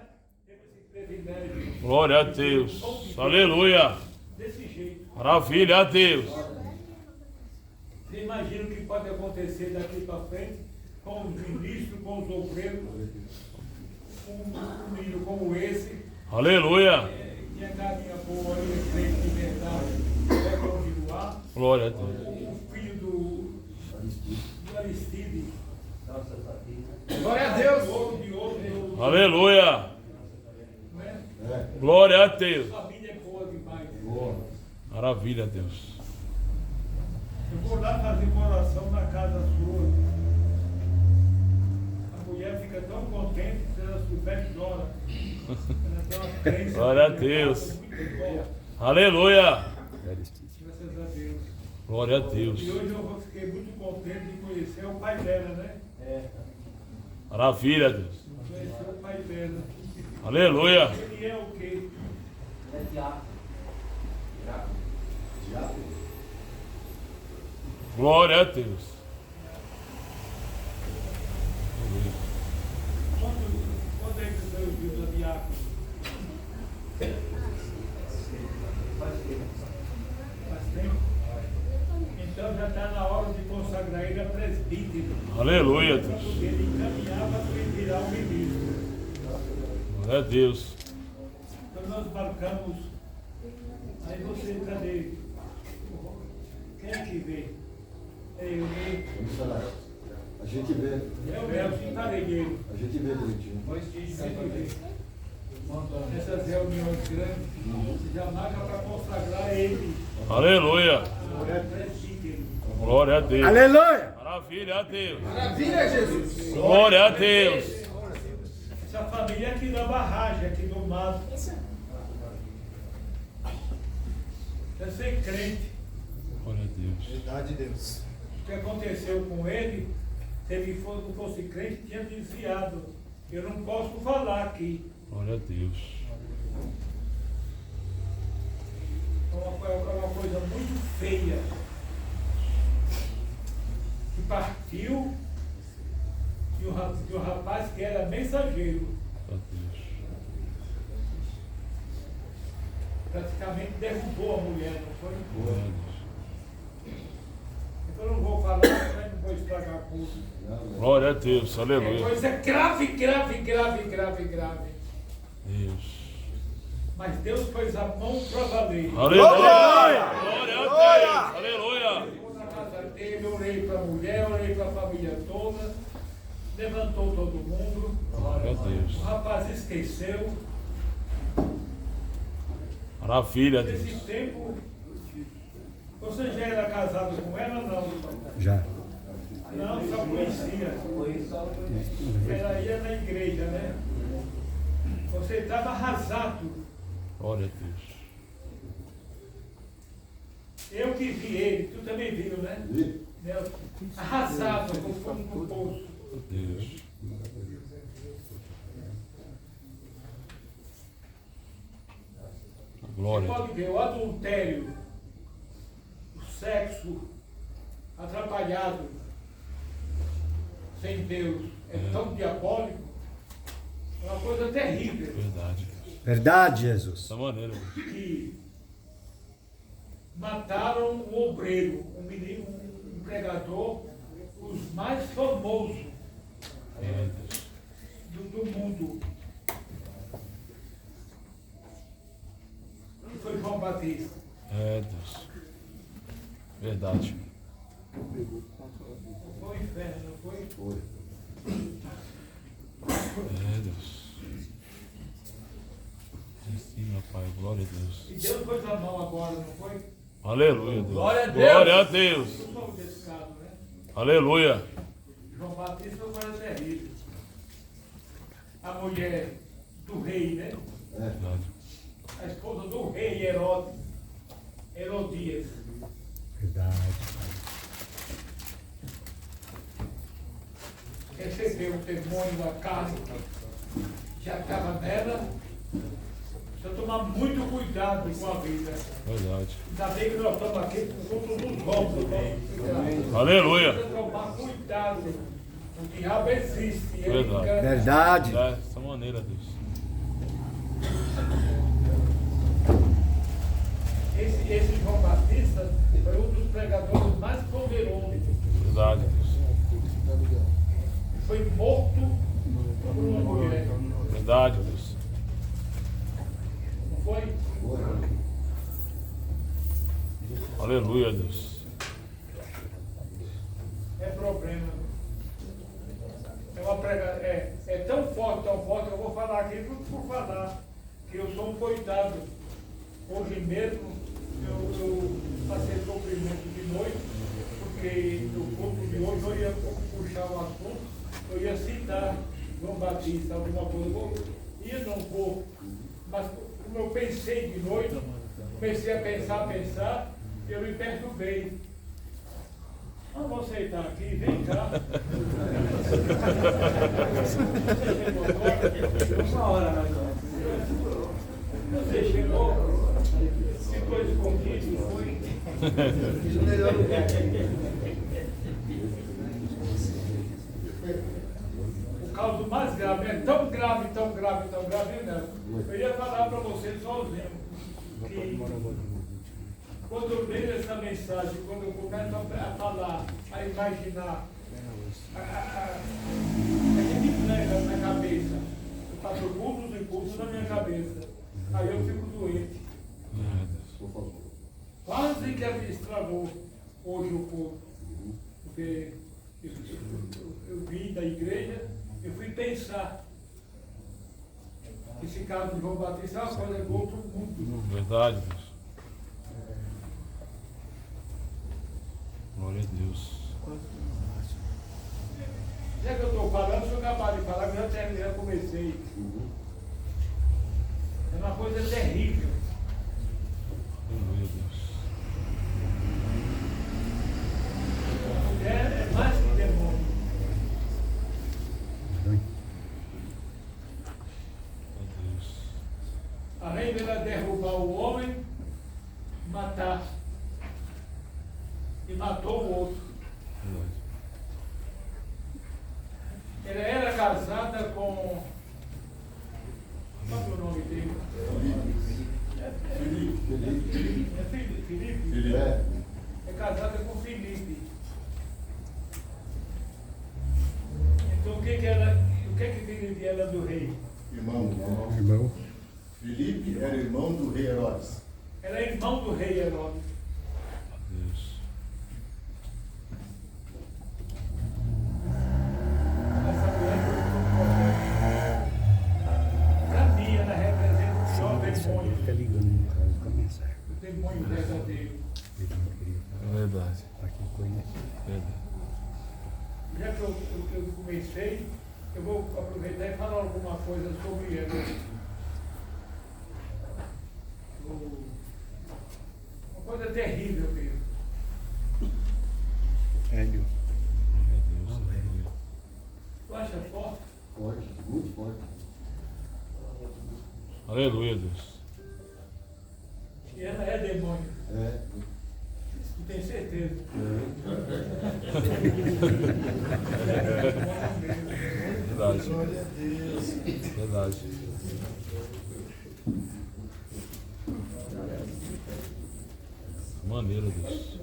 privilégio Glória a Deus. Aleluia. desse jeito. Maravilha a Deus. Você imagina o que pode acontecer daqui para frente com os ministros, com os obreiros, com um menino como esse, Aleluia. e a galinha boa e crente de verdade vai continuar. Glória a Deus. O filho do Aristide. Glória a Deus. Outro de outro. Aleluia. Né? Glória a Deus. A família é boa demais. Maravilha a Deus. Eu vou lá fazer uma oração na casa sua. A mulher fica tão contente que ela souber que chora. Ela tem uma crença. Glória a Deus. Muito boa. Aleluia. Graças a Deus. Glória a Deus. E hoje eu fiquei muito contente de conhecer o pai dela, né? Maravilha a Deus. Conhecer o pai dela. Aleluia. Ele é o quê? Glória a Deus. Quando é que o senhor viu do diácono? Faz tempo? Então já está na hora de consagrar ele a presbítero. Aleluia, Para Deus. poder encaminhar para ele virar o ministro. Glória a Deus. Então nós marcamos. Aí você, cadê? Quem é que vê? É eu, né? Missionário. A gente vê. Eu mesmo, caregueiro. A gente vê direitinho. Essas reuniões grandes, você já marca para consagrar ele. Aleluia. É presbítero. Glória a Deus. Aleluia! Maravilha a Deus. Maravilha, Jesus. Glória a Deus. Essa família aqui da barragem, aqui do mato. É ser crente. Glória a Deus. Verdade de Deus. O que aconteceu com ele, se ele não fosse crente, tinha desviado. Eu não posso falar aqui. Glória a Deus. É uma coisa muito feia. Que partiu e o rapaz que era mensageiro Glória a Deus. praticamente derrubou a mulher, não foi? Glória a Deus. Então eu não vou falar, mas não vou estragar a coisa. Glória a Deus. É Aleluia. coisa grave, grave, grave, grave, grave. Deus. Mas Deus pôs a mão para valer. Aleluia. Glória a Deus. Aleluia. Eu na casa dele, orei para a mulher, orei para a família toda, levantou todo mundo. Glória a Deus. O rapaz esqueceu. Maravilha a Nesse Deus. tempo, você já era casado com ela ou não? Já. Não, só conhecia. Ela ia na igreja, né? Você estava arrasado. Glória a Deus. Eu que vi ele, tu também viu, né? Nelson? Arrasado, com fogo no poço. Deus. Você Glória a pode ver o adultério, o sexo atrapalhado, sem Deus, é tão diabólico, é uma coisa terrível. Verdade. Verdade, Jesus. Dessa maneira. Que mataram um obreiro, um menino, um pregador, os mais famosos do mundo. Que foi João Batista. É, Deus. Verdade. Não foi o inferno, não foi? É, Deus. Sim, meu Pai. Glória a Deus. E Deus pôs a mão agora, não foi? Aleluia, Deus. Glória a Deus. Glória a Deus. Eu sou desse caso, né? Aleluia. João Batista foi uma coisa terrível. A mulher do rei, né? Verdade. A esposa do rei Herodes, Herodias. Verdade. Recebeu o demônio da carne, já estava nela. Precisa tomar muito cuidado com a vida. Verdade. Ainda bem que nós estamos aqui por conta dos homens. Aleluia. Precisa tomar cuidado. O diabo existe. Ele Verdade. engana. Verdade. Dessa maneira, Deus. Esse João Batista foi um dos pregadores mais poderosos. Verdade, Deus. Foi morto por uma mulher. Verdade, Deus. Não foi? Aleluia, Deus. É problema. É uma é tão forte, eu vou falar aqui por falar, que eu sou um coitado. Hoje mesmo eu passei sofrimento de noite, porque no culto de hoje eu ia puxar um assunto, eu ia citar João Batista, alguma coisa, e não vou. Mas como eu pensei de noite, comecei a pensar, eu me perturbei. Vamos aceitar aqui, vem cá. Uma hora mais ou menos. Você chegou, ficou escondido, foi? O caso mais grave, é tão grave, né? Eu ia falar para vocês sozinho, que quando eu leio essa mensagem, quando eu começo a falar, a imaginar, a gente pega na cabeça, eu faço cursos e cursos na minha cabeça, aí eu fico doente. Quase que estragou hoje o corpo, porque eu vim da igreja, eu fui pensar. Esse caso de João Batista é uma coisa do outro mundo. Verdade, Deus. Glória a Deus. Já que eu estou falando, se eu acabar de falar, eu já terminei, já comecei. É uma coisa terrível. Aleluia, Deus. A mulher é mais que demônio. Meu Deus. Além de ela derrubar o homem, matar. E matou o outro. Ela era casada com. Qual é o nome dele? Felipe. É casada com Felipe. Então o que Felipe era do rei? Irmão. Filipe era irmão do rei Herodes. Era irmão do rei Herodes. Deus. Essa mulher foi para mim, ela representa o pior demônio. Fica ligando no caso com a mensagem. O demônio verdadeiro. Ele não queria falar É verdade. para quem conhece. Verdade. que eu comecei, eu vou aproveitar e falar alguma coisa sobre ela. Uma coisa terrível mesmo. Hélio. Tu acha forte? Forte, muito forte. Aleluia, Deus. Que ela é demônio. É. Tu tem certeza? Verdade. Verdade. Maneiro, Deus.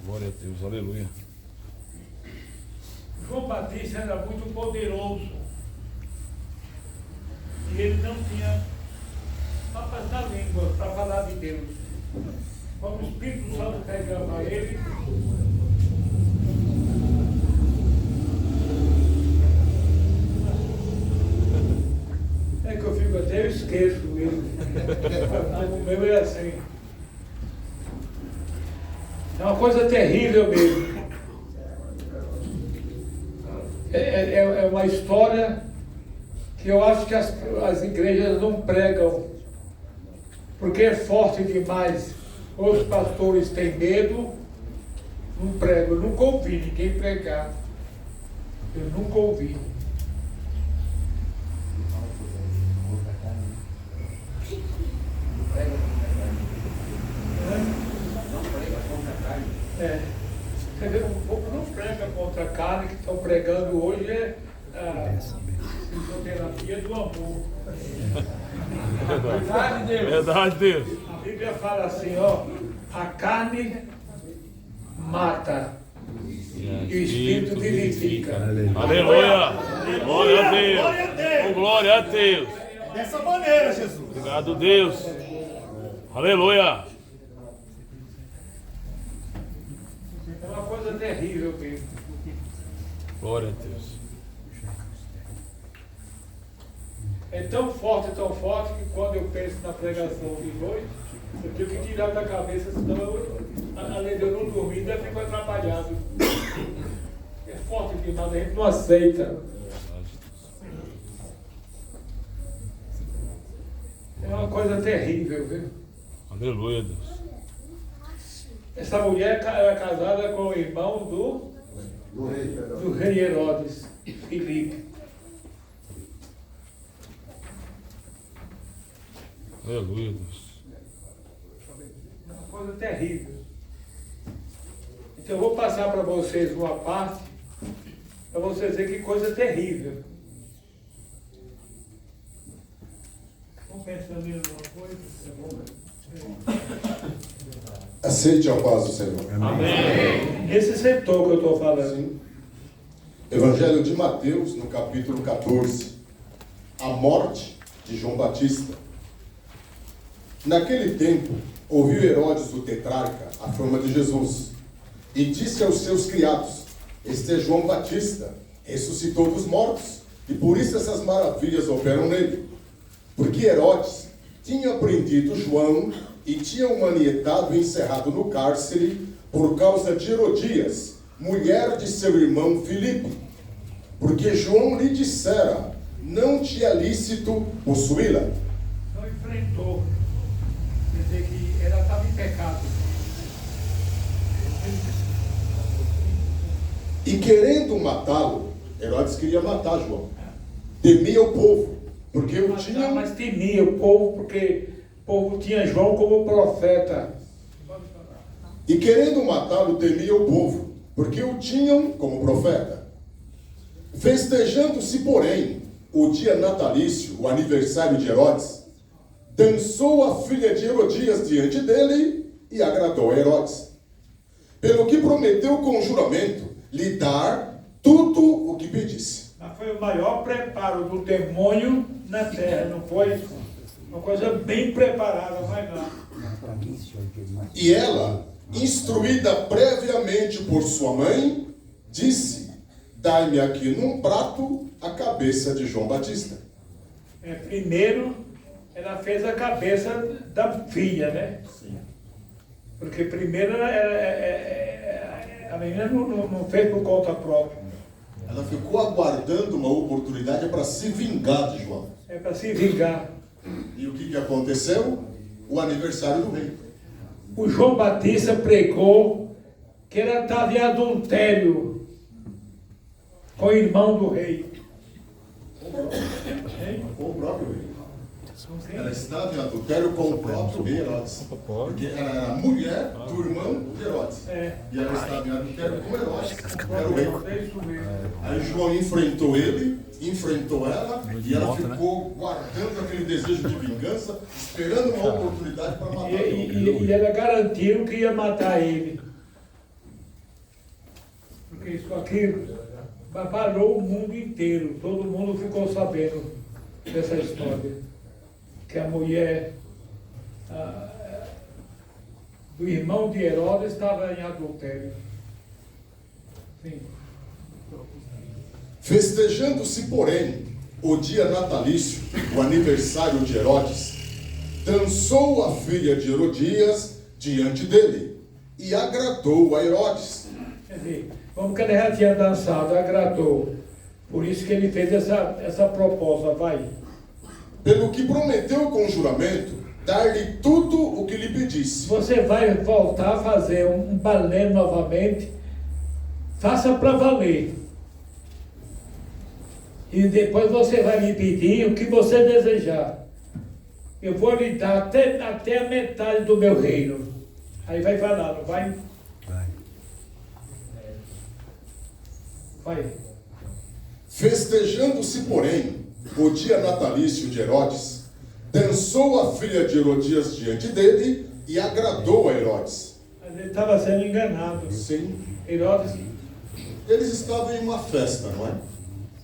Glória a Deus, aleluia. João Batista era muito poderoso. E ele não tinha papas na língua para falar de Deus. Quando o Espírito Santo pegava ele, é que eu fico até, eu esqueço mesmo. O meu é assim. É uma coisa terrível mesmo. É uma história que eu acho que as igrejas não pregam, porque é forte demais. Os pastores têm medo, não pregam. Eu nunca ouvi ninguém pregar. Eu nunca ouvi. Quer dizer, o povo não prega contra a carne, que estão pregando hoje é a fisioterapia do amor. Verdade, Deus. Verdade, Deus. A Bíblia fala assim, ó, a carne mata e o Espírito vivifica. Aleluia. Glória a Deus. Oh, glória a Deus. Dessa maneira, Jesus. Obrigado, Deus. Aleluia. É uma coisa terrível mesmo. Glória a Deus. É tão forte, que quando eu penso na pregação de hoje, eu tenho que tirar da cabeça, senão além de eu não dormir, ainda fico atrapalhado. É forte demais, a gente não aceita. É uma coisa terrível, viu? Aleluia, Deus. Essa mulher era casada com o irmão do rei Herodes, Filipe. Aleluia, Deus. É uma coisa terrível. Então eu vou passar para vocês uma parte, para vocês verem que coisa terrível. Vamos pensando em alguma coisa? Aceite a paz do Senhor. Amém. Esse setor que eu estou falando. Evangelho de Mateus, no capítulo 14. A morte de João Batista. Naquele tempo, ouviu Herodes o tetrarca a fama de Jesus e disse aos seus criados: este é João Batista, ressuscitou dos mortos, e por isso essas maravilhas operam nele. Porque Herodes tinha prendido João e tinha o manietado e encerrado no cárcere por causa de Herodias, mulher de seu irmão Filipe. Porque João lhe dissera: não te é lícito possuí-la. Não enfrentou. Quer dizer que ela estava em pecado. E querendo matá-lo, Herodes queria matar João. Temia o povo, porque o tinham... Mas temia o povo, porque o povo tinha João como profeta. E querendo matá-lo, temia o povo, porque o tinham como profeta. Festejando-se, porém, o dia natalício, o aniversário de Herodes, dançou a filha de Herodias diante dele e agradou a Herodes. Pelo que prometeu com juramento lhe dar tudo o que pedisse. Mas foi o maior preparo do demônio na terra, não foi? Uma coisa bem preparada, vai lá. E ela, instruída previamente por sua mãe, disse: dai-me aqui num prato a cabeça de João Batista. Primeiro, ela fez a cabeça da filha, né? Sim. Porque primeiro a A menina não fez por conta própria. Ela ficou aguardando uma oportunidade para se vingar de João. É para se vingar. E o que aconteceu? O aniversário do rei. O João Batista pregou que ela estava em adultério com o irmão do rei. Com o próprio rei. Ela estava em adultério com o próprio rei Herodes. Porque ela era mulher do irmão de Herodes. E ela estava em adultério com Herodes, que era o rei. É isso mesmo. Aí João enfrentou ele, enfrentou ela, e ela ficou guardando aquele desejo de vingança, esperando uma oportunidade para matar ele. E ela garantiu que ia matar ele. Porque isso aqui abalou o mundo inteiro. Todo mundo ficou sabendo dessa história. Que a mulher do irmão de Herodes estava em adultério. Sim. Festejando-se, porém, o dia natalício, o aniversário de Herodes, dançou a filha de Herodias diante dele, e agradou a Herodes. Quer dizer, como que ele já tinha dançado, agradou. Por isso que ele fez essa proposta, vai. Pelo que prometeu com juramento, dar-lhe tudo o que lhe pedisse. Você vai voltar a fazer um balé novamente, faça para valer. E depois você vai me pedir o que você desejar. Eu vou lhe dar até a metade do meu reino. Aí vai falar, não vai? Vai. Festejando-se, porém, o dia natalício de Herodes, dançou a filha de Herodias diante dele e agradou a Herodes. Mas ele estava sendo enganado. Sim. Herodes, Eles estavam em uma festa, não é?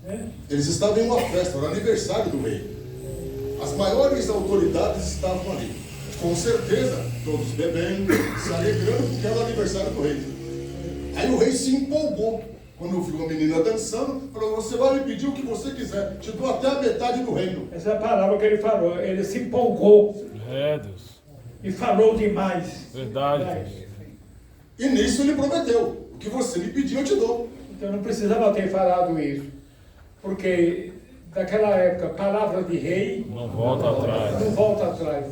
né? Eles estavam em uma festa, era o aniversário do rei. As maiores autoridades estavam ali. Com certeza, todos bebendo, se alegrando porque era o aniversário do rei. Aí o rei se empolgou. Quando viu a menina dançando, falou: você vai me pedir o que você quiser, te dou até a metade do reino. Essa é a palavra que ele falou. Ele se empolgou Deus. e falou demais. Verdade, Vai. Deus. E nisso ele prometeu: o que você me pedir eu te dou. Então não precisava ter falado isso. Porque naquela época, palavra de rei Não volta atrás. não volta atrás.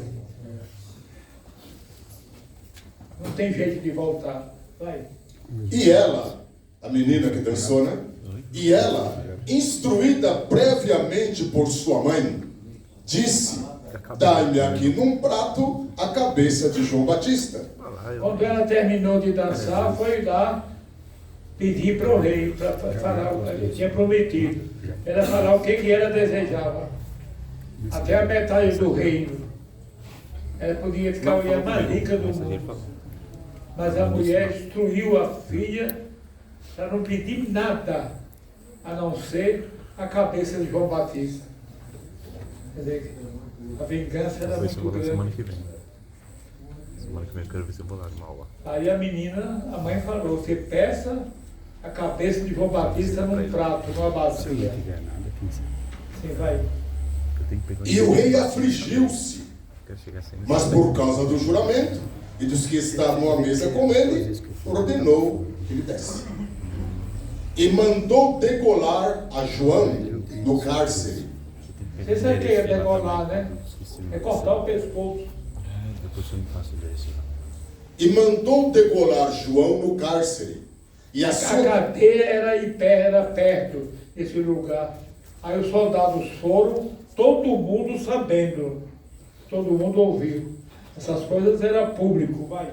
Não tem jeito de voltar. Vai. E ela, a menina que dançou, né? E ela, instruída previamente por sua mãe, disse: dai-me aqui num prato a cabeça de João Batista. Quando ela terminou de dançar, foi lá pedir para o rei, para falar, ele tinha prometido. Ela falar o que ela desejava. Até a metade do reino. Ela podia ficar a mulher mais rica do mundo. Mas a mulher instruiu a filha para não pedir nada, a não ser a cabeça de João Batista. Quer dizer, a vingança era muito Semana grande. que vem. Semana que vem eu quero ver se eu vou lá numa aula. Aí a menina, a mãe falou: você peça a cabeça de João Batista num prato, numa bacia. tiver nada, quem sabe? Assim vai. Eu tenho que pegar E o rei afligiu-se, Quero chegar sem mas por causa do juramento e dos que estavam à mesa com ele, ordenou que lhe desse. E mandou degolar a João no cárcere. Você sabe o que é degolar, né? É cortar o pescoço. Depois eu me faço desse. E mandou degolar João no cárcere. E a A sua... cadeia era perto desse lugar. Aí os soldados foram, todo mundo sabendo, todo mundo ouviu. Essas coisas eram público, vai.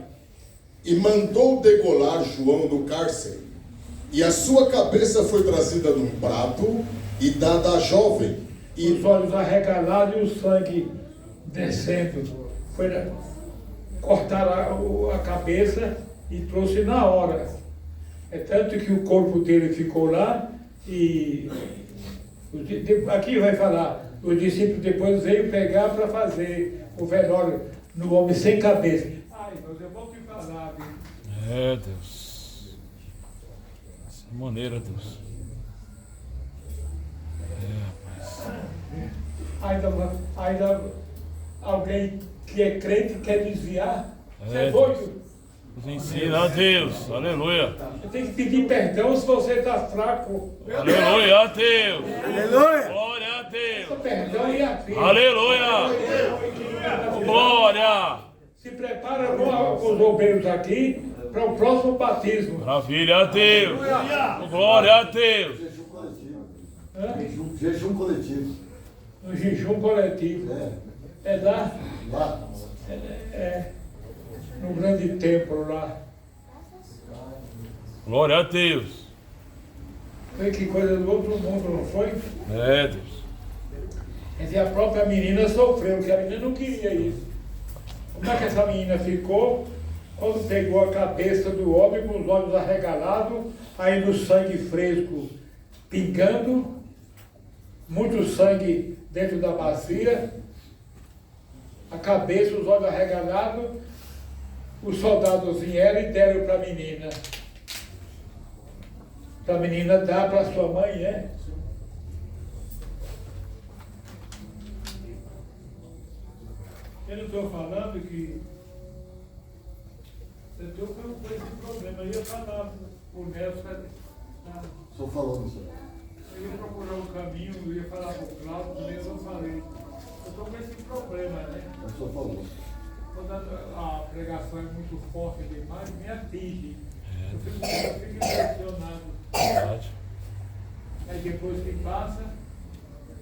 E mandou degolar João no cárcere. E a sua cabeça foi trazida num prato e dada à jovem. E Os olhos arregalados e o sangue descendo. Foi cortar a cabeça e trouxe na hora. É tanto que o corpo dele ficou lá e aqui vai falar, os discípulos depois veio pegar para fazer o velório no homem sem cabeça. Ai, Deus, eu vou te falar, viu? Deus. Dessa maneira, Deus. Ainda alguém que é crente quer desviar. Você é É. doido? Nos ensina, Deus. Aleluia. Você tem que pedir perdão se você está fraco. Aleluia, Deus. Aleluia. Glória a Deus. Perdão e a vida. Aleluia. Glória. Se prepara com os obreiros aqui para o próximo batismo. Maravilha a Deus. Glória a Deus. Jejum coletivo. No jejum coletivo. É lá? Lá. No grande templo lá. Glória a Deus. Foi que coisa do outro mundo, não foi? É, Deus. Quer dizer, a própria menina sofreu, que a menina não queria isso. Como é que essa menina ficou? Quando pegou a cabeça do homem com os olhos arregalados, aí no sangue fresco pingando, muito sangue dentro da bacia, a cabeça, os olhos arregalados, os soldados vieram e deram para a menina. Para a menina dar para sua mãe, é? Eu não estou falando que eu estou com esse problema. Eu ia falar o Nelson. Estou falando, senhor. Eu ia procurar um caminho, eu ia falar para o Cláudio, também eu não falei. Eu estou com esse problema, né? Eu só falando. Quando a pregação é muito forte demais, me atinge. Eu fico impressionado. Verdade. Aí depois que passa,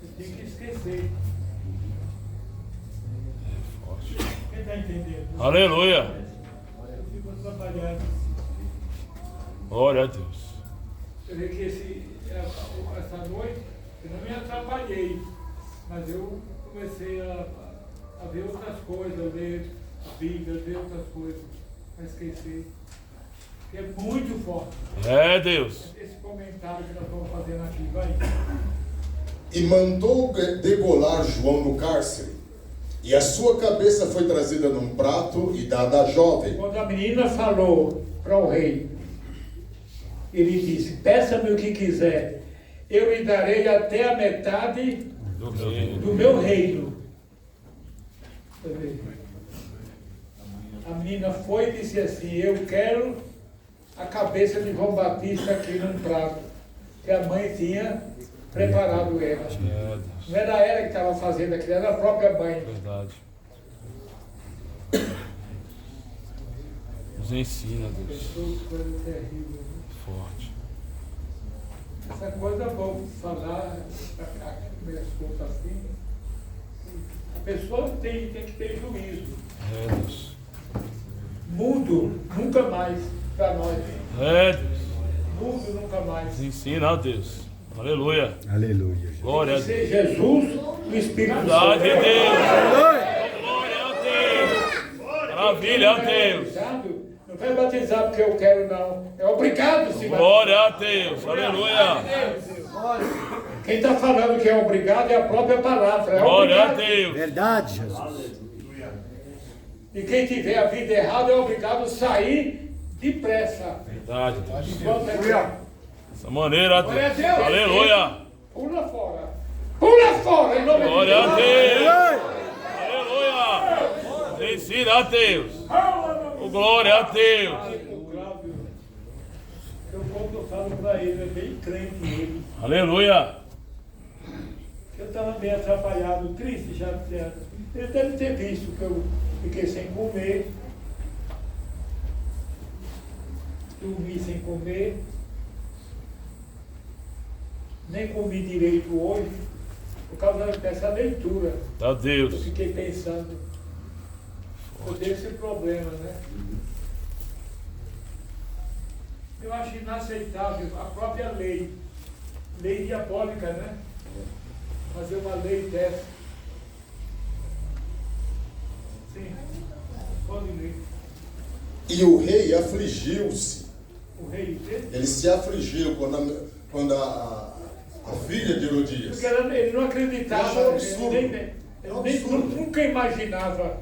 eu tenho que esquecer. Quem está entendendo? Aleluia. Eu fico atrapalhado. Glória a Deus. Eu vi que essa noite eu não me atrapalhei, mas eu comecei a ver outras coisas, a ler a Bíblia, a ver outras coisas, para esquecer. Que é muito forte. É, Deus. Esse comentário que nós estamos fazendo aqui, vai. E mandou degolar João no cárcere, e a sua cabeça foi trazida num prato e dada à jovem. Quando a menina falou para o rei, ele disse: peça-me o que quiser, eu lhe darei até a metade do meu reino. A menina foi e disse assim: eu quero a cabeça de João Batista aqui num prato, que a mãe tinha preparado ela. Não era ela que estava fazendo aquilo, era a própria mãe. Verdade. Nos ensina, Deus. Coisa terrível. Forte. Essa coisa é bom falar, minhas contas assim. A pessoa tem que ter juízo. É, Deus. Mundo nunca mais para nós. É, Deus. Mundo nunca mais. Nos ensina, Deus. Aleluia. Aleluia. Glória a Deus. Ser Jesus, o Espírito Verdade, Santo. Deus. Glória a Deus. Maravilha a Deus. Não vai batizar porque eu quero, não. É obrigado, se Glória a Deus. Aleluia. Quem está falando que é obrigado é a própria palavra. É Glória a obrigado. Deus. Verdade, Jesus. E quem tiver a vida errada é obrigado a sair depressa. Verdade, Deus. Enquanto é Dessa maneira, Glória a Deus. Deus. Aleluia. Pula fora. Pula fora, em nome de Glória a Deus. Deus. Aleluia. Ensina a Deus. Glória a Deus. O Cláudio, eu falo para ele, é bem crente ele. Aleluia. Eu estava meio atrapalhado, triste já. Ele deve ter visto que eu fiquei sem comer, dormi sem comer, nem comi direito hoje, por causa dessa leitura. A Deus. Eu fiquei pensando, eu tenho esse problema, né? Eu acho inaceitável a própria lei diabólica, né? Fazer uma lei dessa. Sim, pode ler. E o rei afligiu-se. O rei dele? Ele se afligiu quando a filha de Herodias. Porque ele não acreditava, Isso é um absurdo. ele nunca imaginava.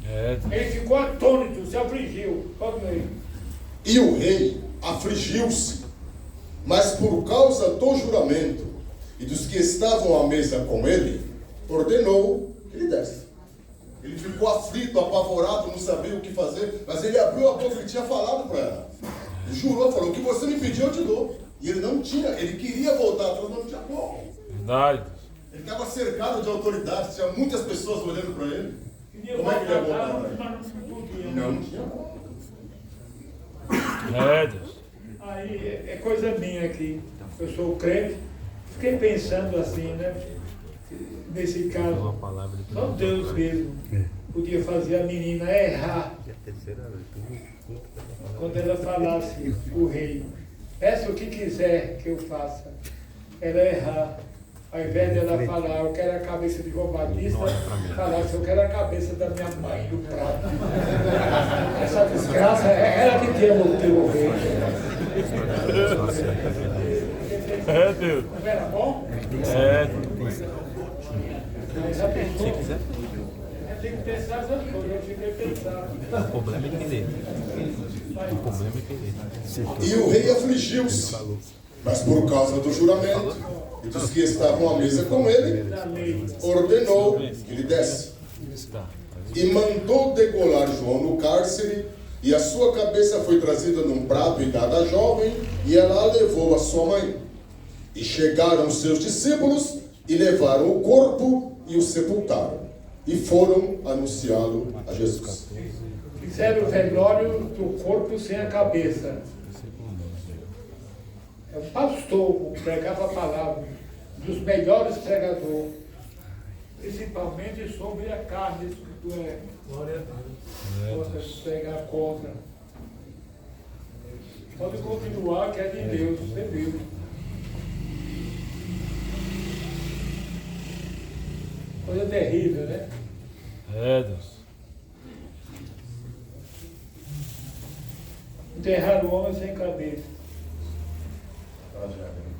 É, Ele ficou atônito, se afligiu. Pode ler. E o rei afligiu-se, mas por causa do juramento e dos que estavam à mesa com ele, ordenou que lhe desse. Ele ficou aflito, apavorado, não sabia o que fazer, mas ele abriu a boca e tinha falado para ela. Ele jurou, falou, o que você me pediu eu te dou. E ele não tinha, ele queria voltar, mas não tinha como. Verdade. Ele estava cercado de autoridades, tinha muitas pessoas olhando para ele. Como é que ele ia voltar? Não tinha como. É, Deus. Aí é coisa minha aqui. Eu sou crente, fiquei pensando assim, né? Nesse caso, Uma palavra de só Deus mesmo podia fazer a menina errar quando ela falasse o rei, peça o que quiser que eu faça. Ela errar. Ao invés dela falar, eu quero a cabeça de João Batista, falasse, eu quero a cabeça da minha mãe no prato. Essa desgraça, ela que tem o teu rei. É, Deus. Não era bom? É. Mas já pensou? Tem que pensar essas coisas, eu fiquei pensando. O problema é querer. O problema é querer. E o rei afligiu-se, mas por causa do juramento e dos que estavam à mesa com ele, ordenou que lhe desse. E mandou degolar João no cárcere, e a sua cabeça foi trazida num prato e dada à jovem, e ela a levou à sua mãe. E chegaram os seus discípulos, e levaram o corpo e o sepultaram. E foram anunciá-lo a Jesus. Fizeram o velório do corpo sem a cabeça. É o pastor que pregava a palavra, dos melhores pregadores, principalmente sobre a carne, isso que tu é. Glória a Deus. Gosta de pregar contra. Pode continuar, que é de Deus, você viu. Coisa terrível, né? É, Deus. Enterrar o homem sem cabeça. Tragédia.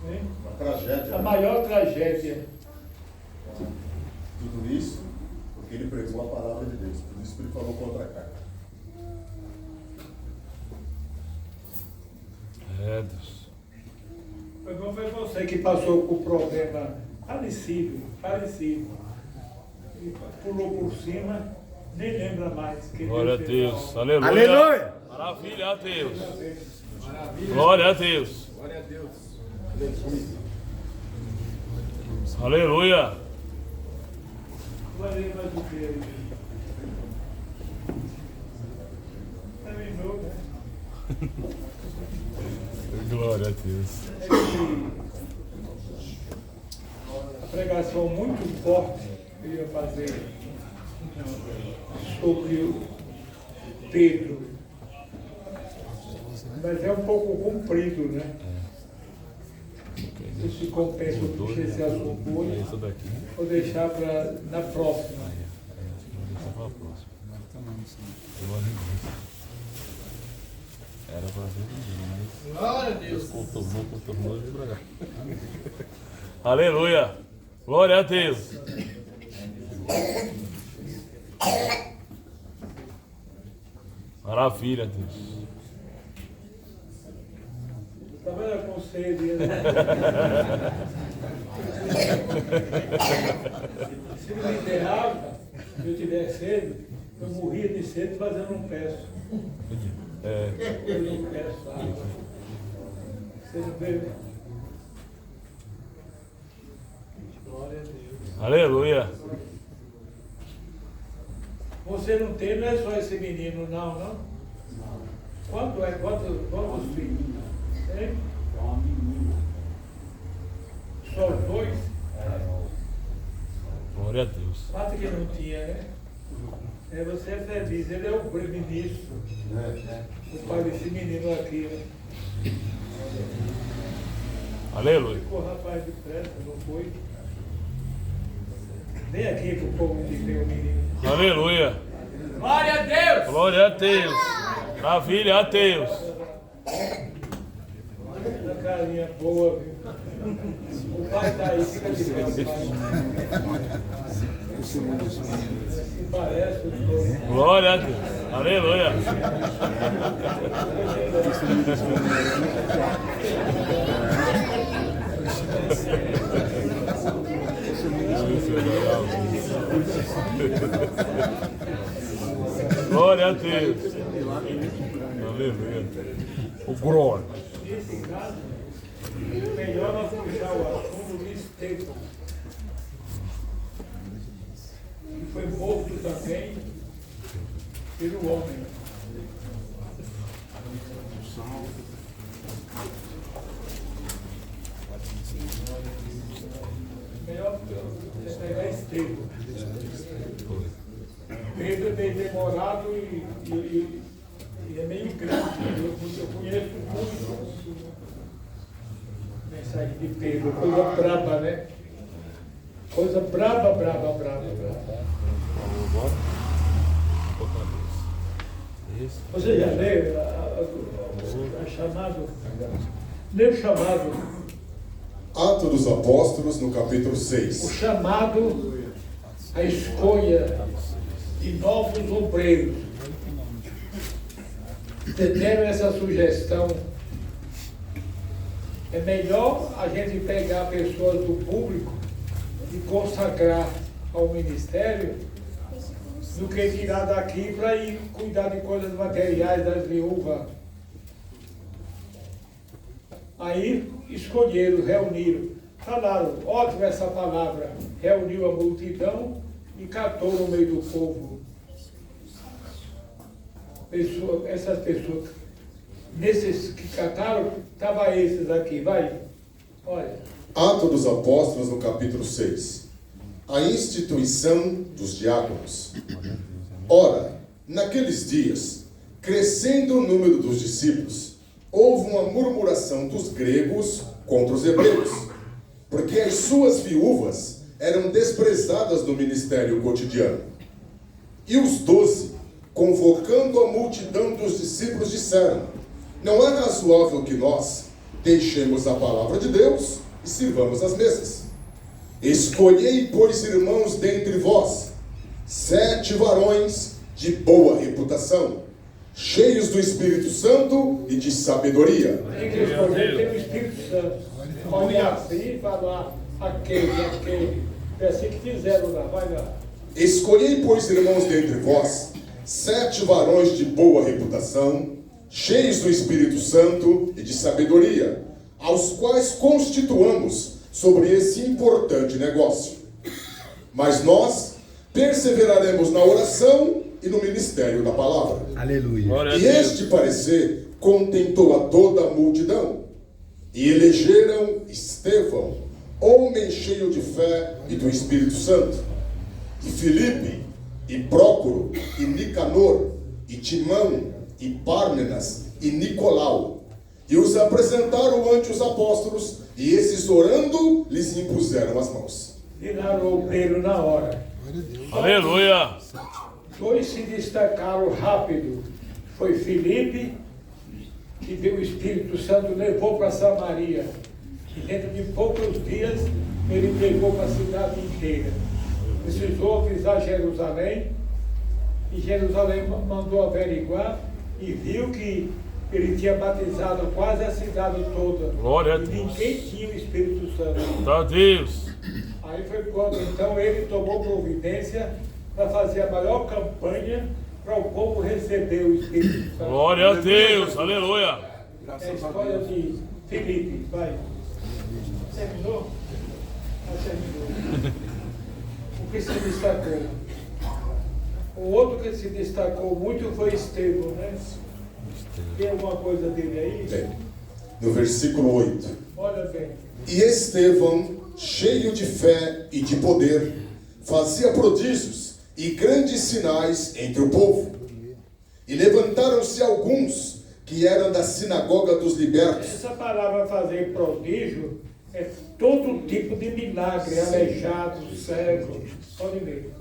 Hein? Uma tragédia. A maior tragédia. Tudo isso porque ele pregou a palavra de Deus. Por isso que ele falou contra a carne. É, Deus. Não foi você que passou por problema parecido. E pulou por cima, nem lembra mais. Glória a Deus. Aleluia. Aleluia. Maravilha a Deus. Glória a Deus. Glória a Deus. Aleluia. Glória mais do que ele. Terminou, né? Glória a Deus. A pregação muito forte que eu ia fazer sobre o Pedro. Mas é um pouco comprido, né? Se compensa eu puxar esse assunto hoje, Isso daqui. vou deixar para na próxima. Deixa pra próxima. Era pra ver ninguém, mas. Glória a Deus. Contornou e pra cá. Aleluia. Glória a Deus. Maravilha, Deus. Estava com sede, né? Se não me enterrava, se eu tiver sede, eu morria de sede, mas eu não peço. Eu não peço água. Você não vê? Glória a Deus. Aleluia. Você não tem, não é só esse menino, não? Quanto é? Quantos filhos? Hein? Só dois? Glória a Deus. Quatro que não tinha, né? Você é feliz, ele é o primeiro-ministro. O pai desse menino aqui, né? Aleluia. Ficou rapaz depressa, não foi? Vem aqui pro povo que tem o menino. Aleluia. Glória a Deus! Glória a Deus. Maravilha a Deus. Uma carinha boa, viu? O pai tá aí, fica de pé, o pai. Se parece os dois. Glória a Deus. Aleluia. Glória a Deus. Aleluia. O glória. Nesse caso, melhor nós puxar o assunto de Estevão, que foi morto também pelo homem. Melhor você pegar Estevão. Pedro é bem demorado e é meio grande. Eu conheço muito mensagem de Pedro, coisa braba, né? Coisa braba. Você já leu a chamado? Leu o chamado. Atos dos Apóstolos, no capítulo O 6. chamado, a escolha de novos obreiros. Entenderam essa sugestão? É melhor a gente pegar pessoas do público e consagrar ao ministério do que tirar daqui para ir cuidar de coisas materiais das viúvas. Aí escolheram, reuniram, falaram, ótima essa palavra, reuniu a multidão e catou no meio do povo. Essas pessoas, nesses que cataram, estavam esses aqui, vai, olha. Atos dos Apóstolos, no capítulo 6. A instituição dos diáconos. Ora, naqueles dias, crescendo o número dos discípulos, houve uma murmuração dos gregos contra os hebreus, porque as suas viúvas eram desprezadas no ministério cotidiano. E os 12, convocando a multidão dos discípulos, disseram: não é razoável que nós deixemos a palavra de Deus e sirvamos as mesas. Escolhei, pois, irmãos, dentre vós, 7 varões de boa reputação, cheios do Espírito Santo e de sabedoria. Tem que escolher, tem o Espírito Santo. Olha assim e falar aquele. É assim que fizeram lá, vai lá. Escolhei, pois, irmãos, dentre vós, 7 varões de boa reputação, cheios do Espírito Santo e de sabedoria, aos quais constituamos sobre esse importante negócio. Mas nós perseveraremos na oração e no ministério da palavra. Aleluia. E este parecer contentou a toda a multidão. E elegeram Estevão, homem cheio de fé e do Espírito Santo, e Filipe, e Prócoro, e Nicanor, e Timão, e Pármenas, e Nicolau. E os apresentaram ante os apóstolos, e esses, orando, lhes impuseram as mãos. Viraram o obreiro na hora. Aleluia. 2 se destacaram rápido. Foi Filipe, que deu o Espírito Santo, levou para Samaria. E dentro de poucos dias, ele pegou para a cidade inteira. Precisou avisar Jerusalém, e Jerusalém mandou averiguar e viu que ele tinha batizado quase a cidade toda. Glória a e Deus. ninguém tinha o Espírito Santo. Tá Deus. Aí foi quando então ele tomou providência para fazer a maior campanha para o povo receber o Espírito Santo. Glória a Deus. Aleluia. É a história de Filipe, vai. Terminou? Terminou. O que se destacou? O outro que se destacou muito foi Estevão, né? Tem alguma coisa dele aí? Tem. No versículo 8. Olha bem. E Estevão, cheio de fé e de poder, fazia prodígios e grandes sinais entre o povo. E levantaram-se alguns que eram da sinagoga dos libertos. Essa palavra fazer prodígio é todo tipo de milagre, aleijado, cego. Pode ler.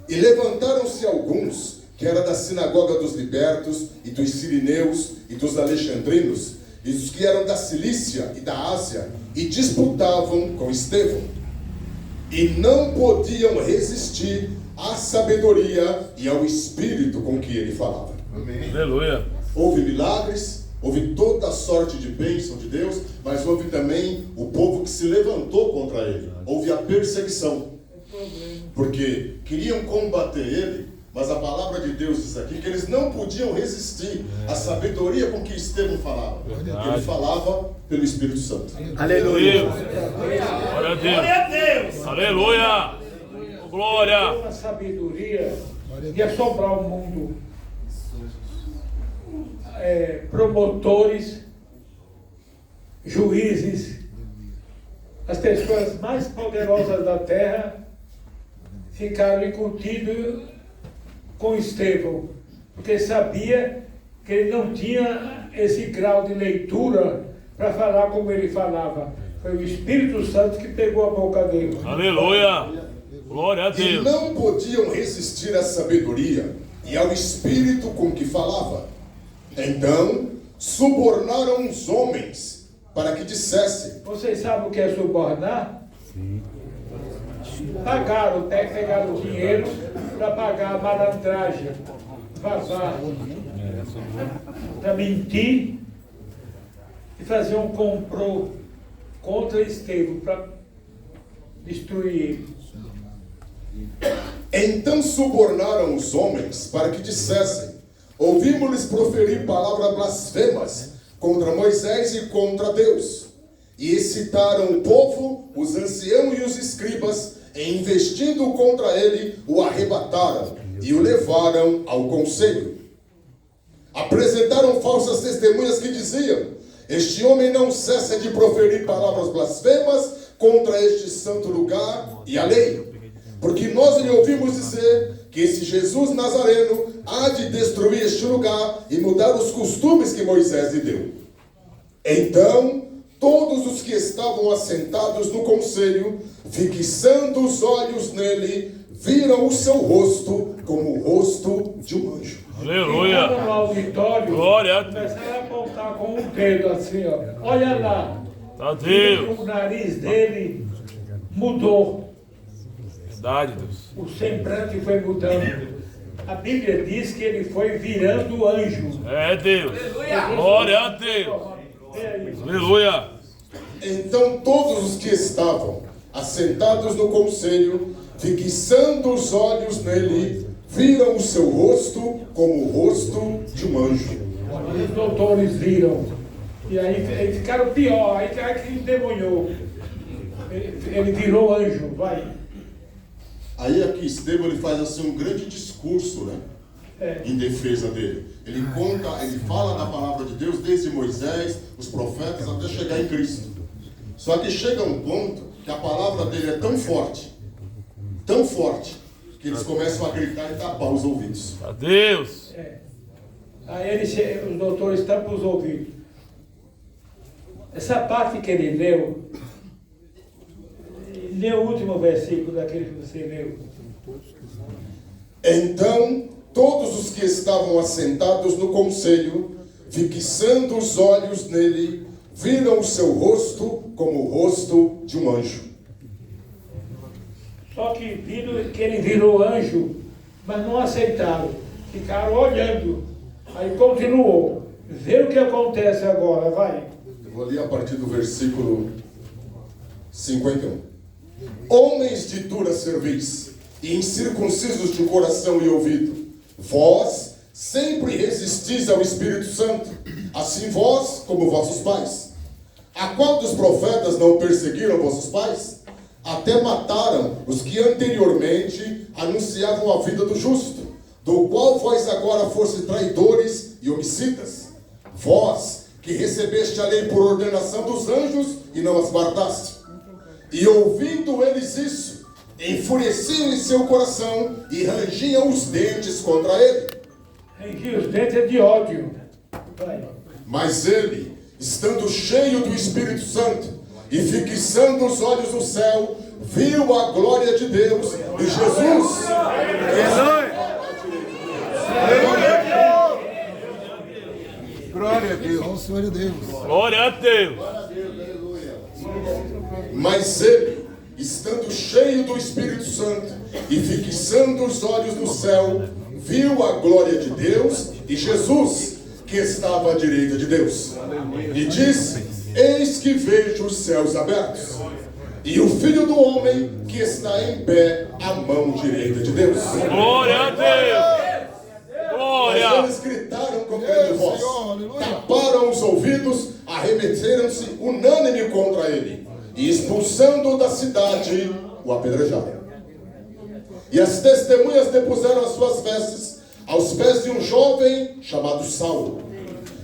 E levantaram-se alguns que eram da sinagoga dos libertos e dos sirineus e dos alexandrinos e dos que eram da Cilícia e da Ásia e disputavam com Estevão. E não podiam resistir à sabedoria e ao espírito com que ele falava. Amém. Aleluia. Houve milagres, houve toda sorte de bênção de Deus, mas houve também o povo que se levantou contra ele. Houve a perseguição. Porque queriam combater ele, mas a palavra de Deus diz aqui que eles não podiam resistir à sabedoria com que Estevão falava. Ele falava pelo Espírito Santo. Aleluia. Glória a Deus. Aleluia. Glória. Uma sabedoria de assombrar o mundo. Promotores, juízes, as pessoas mais poderosas da terra ficaram incutidos com Estevão, porque sabia que ele não tinha esse grau de leitura para falar como ele falava. Foi o Espírito Santo que pegou a boca dele. Aleluia. Glória a E Deus. não podiam resistir à sabedoria e ao Espírito com que falava. Então, subornaram os homens para que dissessem. Vocês sabem o que é subornar? Sim. Pegaram o dinheiro para pagar a malandragem, vazar, para mentir e fazer um complô contra Estevão, para destruir ele. Então subornaram os homens para que dissessem: ouvimos-lhes proferir palavras blasfemas contra Moisés e contra Deus. E excitaram o povo, os anciãos e os escribas, e investindo contra ele, o arrebataram e o levaram ao conselho. Apresentaram falsas testemunhas que diziam: este homem não cessa de proferir palavras blasfemas contra este santo lugar e a lei. Porque nós lhe ouvimos dizer que esse Jesus Nazareno há de destruir este lugar e mudar os costumes que Moisés lhe deu. Então, todos os que estavam assentados no conselho, fixando os olhos nele, viram o seu rosto como o rosto de um anjo. Aleluia. Estavam no auditório, Glória a Deus. começaram a apontar com um dedo assim, ó. Olha lá. A Deus. O nariz dele mudou. Verdade, Deus. O semblante foi mudando. A Bíblia diz que ele foi virando anjo. É Deus. Glória a Deus. Aleluia. Então todos os que estavam assentados no conselho, fixando os olhos nele, viram o seu rosto como o rosto de um anjo. Os doutores viram. E aí ficaram pior. Aí que endemoniou. Ele virou anjo. Vai. Aí aqui Estevão ele faz assim um grande discurso, né? Em defesa dele. Ele conta, ele fala da palavra de Deus desde Moisés, os profetas, até chegar em Cristo. Só que chega um ponto que a palavra dele é tão forte, que eles começam a gritar e tapar os ouvidos. A Deus. Aí os doutores tampam os ouvidos. Essa parte que ele leu, lê o último versículo daquele que você leu. Então, todos os que estavam assentados no conselho, fixando os olhos nele, viram o seu rosto como o rosto de um anjo. Só que viram que ele virou anjo, mas não aceitaram. Ficaram olhando. Aí continuou. Vê o que acontece agora, vai. Eu vou ler a partir do versículo 51. Homens de dura cerviz e incircuncisos de coração e ouvido, vós sempre resistis ao Espírito Santo, assim vós como vossos pais. A qual dos profetas não perseguiram vossos pais? Até mataram os que anteriormente anunciavam a vida do justo, do qual vós agora foste traidores e homicidas. Vós que recebeste a lei por ordenação dos anjos e não as guardaste. E ouvindo eles isso, enfureciam em seu coração e rangiam os dentes contra ele. Rangiam os dentes é de ódio. Vai. Mas ele, estando cheio do Espírito Santo e fixando os olhos no céu, viu a glória de Deus e Jesus. Glória a Deus. Glória a Deus. Glória a Deus. Mas ele, estando cheio do Espírito Santo e fixando os olhos no céu, viu a glória de Deus e Jesus, que estava à direita de Deus. E disse: eis que vejo os céus abertos, e o Filho do Homem que está em pé à mão direita de Deus. Glória a Deus! Mas Glória! eles gritaram com grande voz, taparam os ouvidos, arremeteram-se unânime contra ele, e expulsando-o da cidade, o apedrejaram. E as testemunhas depuseram as suas vestes aos pés de um jovem chamado Saulo,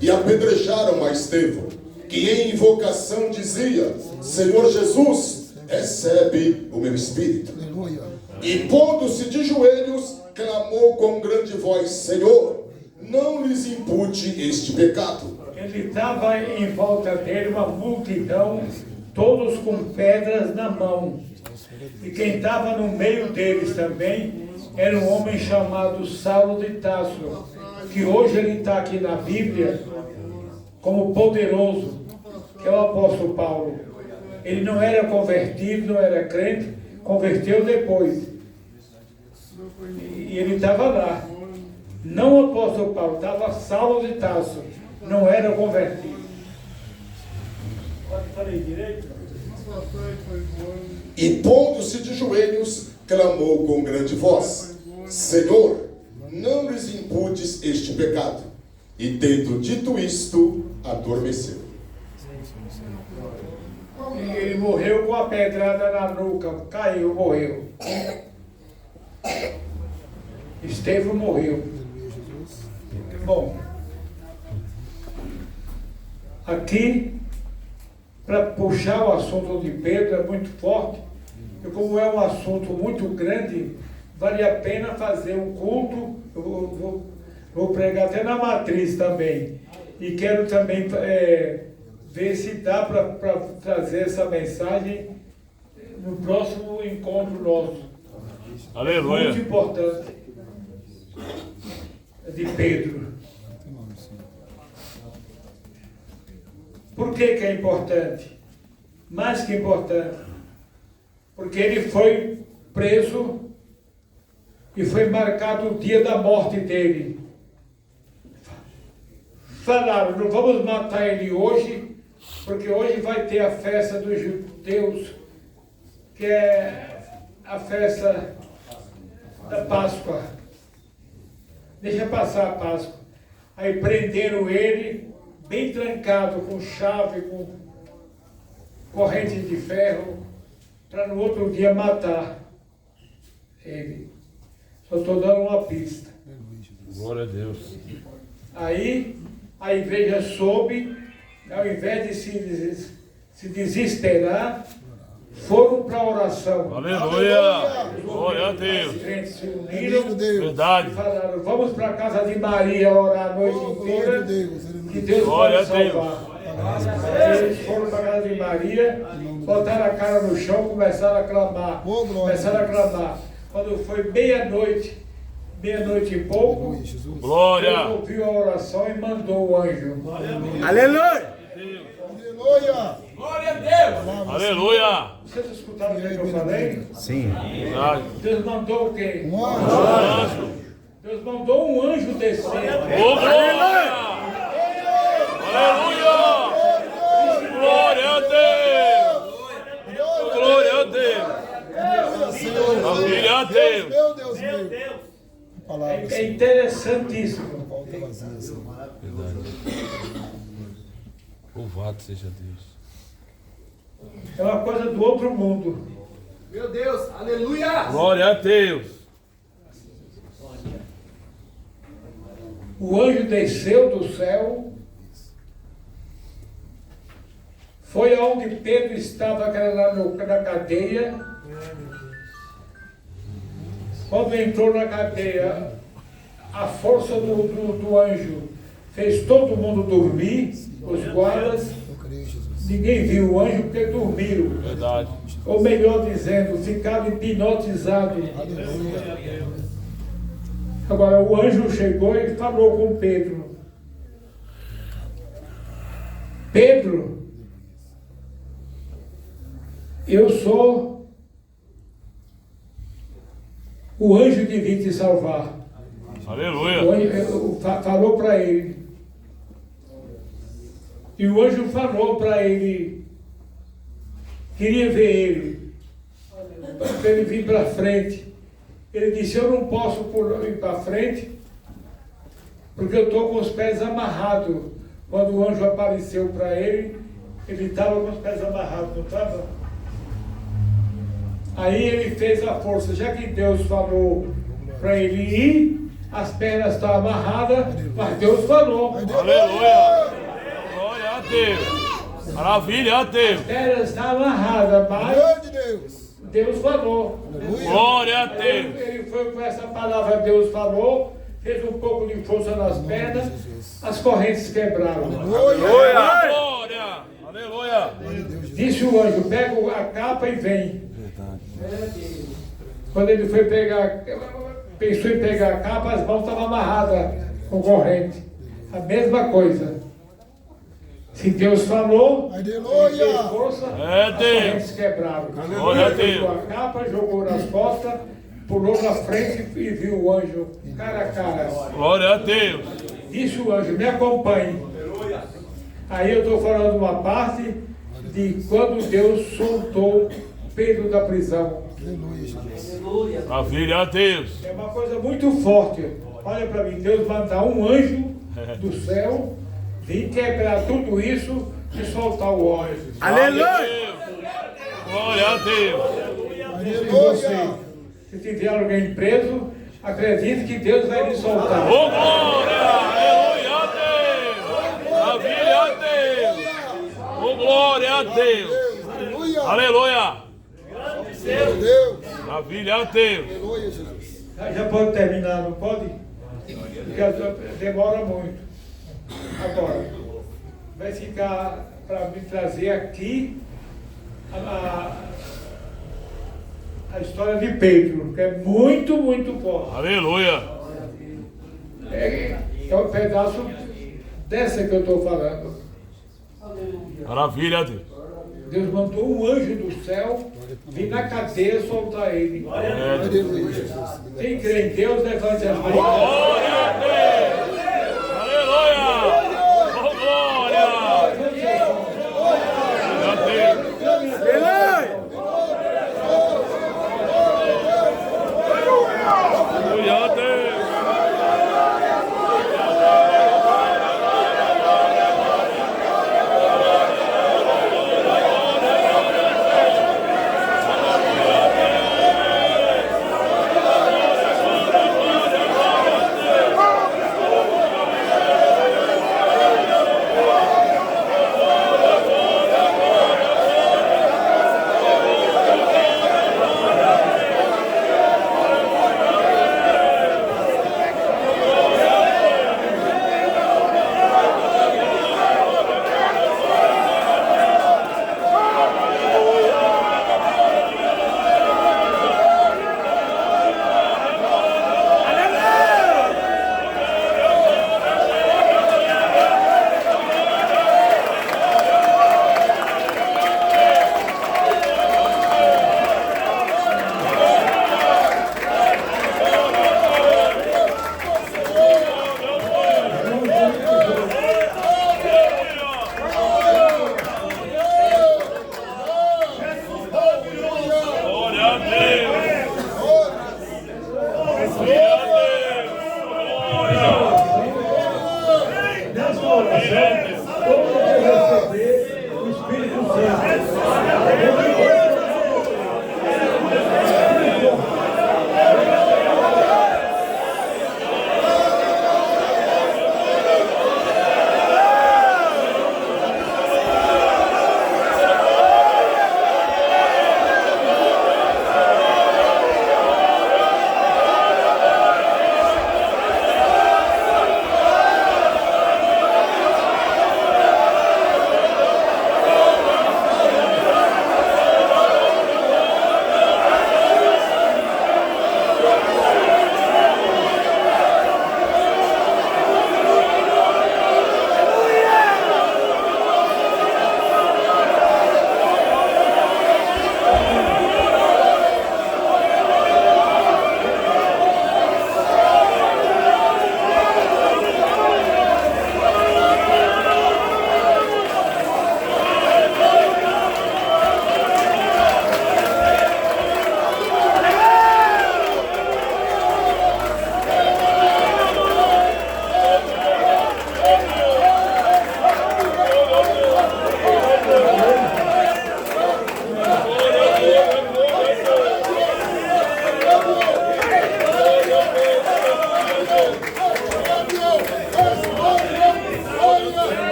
e apedrejaram a Estevão, que em invocação dizia: Senhor Jesus, recebe o meu espírito. E pondo-se de joelhos, clamou com grande voz: Senhor, não lhes impute este pecado. Ele estava em volta dele uma multidão, todos com pedras na mão. E quem estava no meio deles também era um homem chamado Saulo de Tarso, que hoje ele está aqui na Bíblia como poderoso, que é o apóstolo Paulo. Ele não era convertido, não era crente, converteu depois. E ele estava lá. Não o apóstolo Paulo, estava Saulo de Tarso, não era convertido. Falei direito? E pondo-se de joelhos, clamou com grande voz: Senhor, não lhes imputes este pecado. E tendo dito isto, adormeceu. Ele morreu com a pedrada na nuca, caiu, morreu. Estevão morreu. Bom, aqui, para puxar o assunto de Pedro, é muito forte, e como é um assunto muito grande, vale a pena fazer um culto. Eu vou pregar até na matriz também, e quero também ver se dá para trazer essa mensagem no próximo encontro nosso. Aleluia! Muito importante, de Pedro. Por que é importante? Mais que importante, porque ele foi preso e foi marcado o dia da morte dele. Falaram: não vamos matar ele hoje, porque hoje vai ter a festa dos judeus, que é a festa da Páscoa. Deixa passar a Páscoa. Aí prenderam ele, bem trancado, com chave, com corrente de ferro, para no outro dia matar ele. Só estou dando uma pista. Glória a Deus! Aí a igreja soube, ao invés de se desesperar, foram para a oração. Aleluia! Glória a Deus! Os crentes se uniram Verdade! e falaram: vamos para a casa de Maria orar a noite inteira, que Deus Glória pode a Deus. salvar. Aí eles foram para a casa de Maria, botaram a cara no chão, começaram a clamar. Quando foi meia-noite e pouco, Glória! Deus ouviu a oração e mandou o anjo. Aleluia! Aleluia! Vocês escutaram o que eu falei? Sim. Verdade! Deus mandou o quê? Anjo! Deus mandou um anjo descer. Ô, glória! Aleluia! Glória a Deus! Glória a Deus! Glória a Deus! Meu Deus, meu. Palavras. É interessantíssimo. Volta vazia, assim. Louvado seja Deus! É uma coisa do outro mundo. Meu Deus, aleluia! Glória a Deus! O anjo desceu do céu, foi aonde Pedro estava, que era lá na cadeia. Quando entrou na cadeia, a força do anjo fez todo mundo dormir, os guardas. Ninguém viu o anjo porque dormiram. Verdade! Ou melhor dizendo, ficaram hipnotizados. Agora o anjo chegou e falou com Pedro: Pedro, eu sou o anjo que vim te salvar. Aleluia! O anjo falou para ele. E o anjo falou para ele queria ver ele, para ele vir para frente. Ele disse, eu não posso ir para frente, porque eu estou com os pés amarrados. Quando o anjo apareceu para ele, ele estava com os pés amarrados, não estava? Aí ele fez a força, já que Deus falou para ele ir, as pernas estão amarradas, mas Deus falou. Aleluia! Glória a Deus! Maravilha a Deus! As pernas estão amarradas, mas Deus falou. Glória a Deus! Ele foi com essa palavra, Deus falou, fez um pouco de força nas pernas, as correntes quebraram. Aleluia! Glória! Aleluia! Disse o anjo, pega a capa e vem. Quando ele foi pegar, pensou em pegar a capa, as mãos estavam amarradas com corrente. A mesma coisa. Se Deus falou, ele fez força, as correntes quebraram. Glória a Ele Deus. pegou a capa, jogou nas costas, pulou na frente e viu o anjo cara a cara. Glória a Deus! Disse o anjo, me acompanhe. Aí eu estou falando uma parte de quando Deus soltou Pedro da prisão. Maravilha a Deus! É uma coisa muito forte. Olha para mim, Deus mandar um anjo do céu vir quebrar tudo isso e soltar o óleo. Aleluia! Glória a Deus! Se você, se tiver alguém preso, acredite que Deus vai lhe soltar. Oh, glória! Aleluia a Deus! Maravilha a Deus! Oh, glória a Deus! Aleluia! Maravilha a Deus! Já pode terminar, não pode? Porque demora muito. Agora, vai ficar para me trazer aqui a história de Pedro, que é muito, muito forte. Aleluia! É um pedaço dessa que eu estou falando. Maravilha a Deus! Deus mandou um anjo do céu vir na cadeia soltar ele. Quem crê em Deus, levante as mãos. Glória a Deus! Aleluia! Oh, glória! Glória a Deus! Glória a Deus!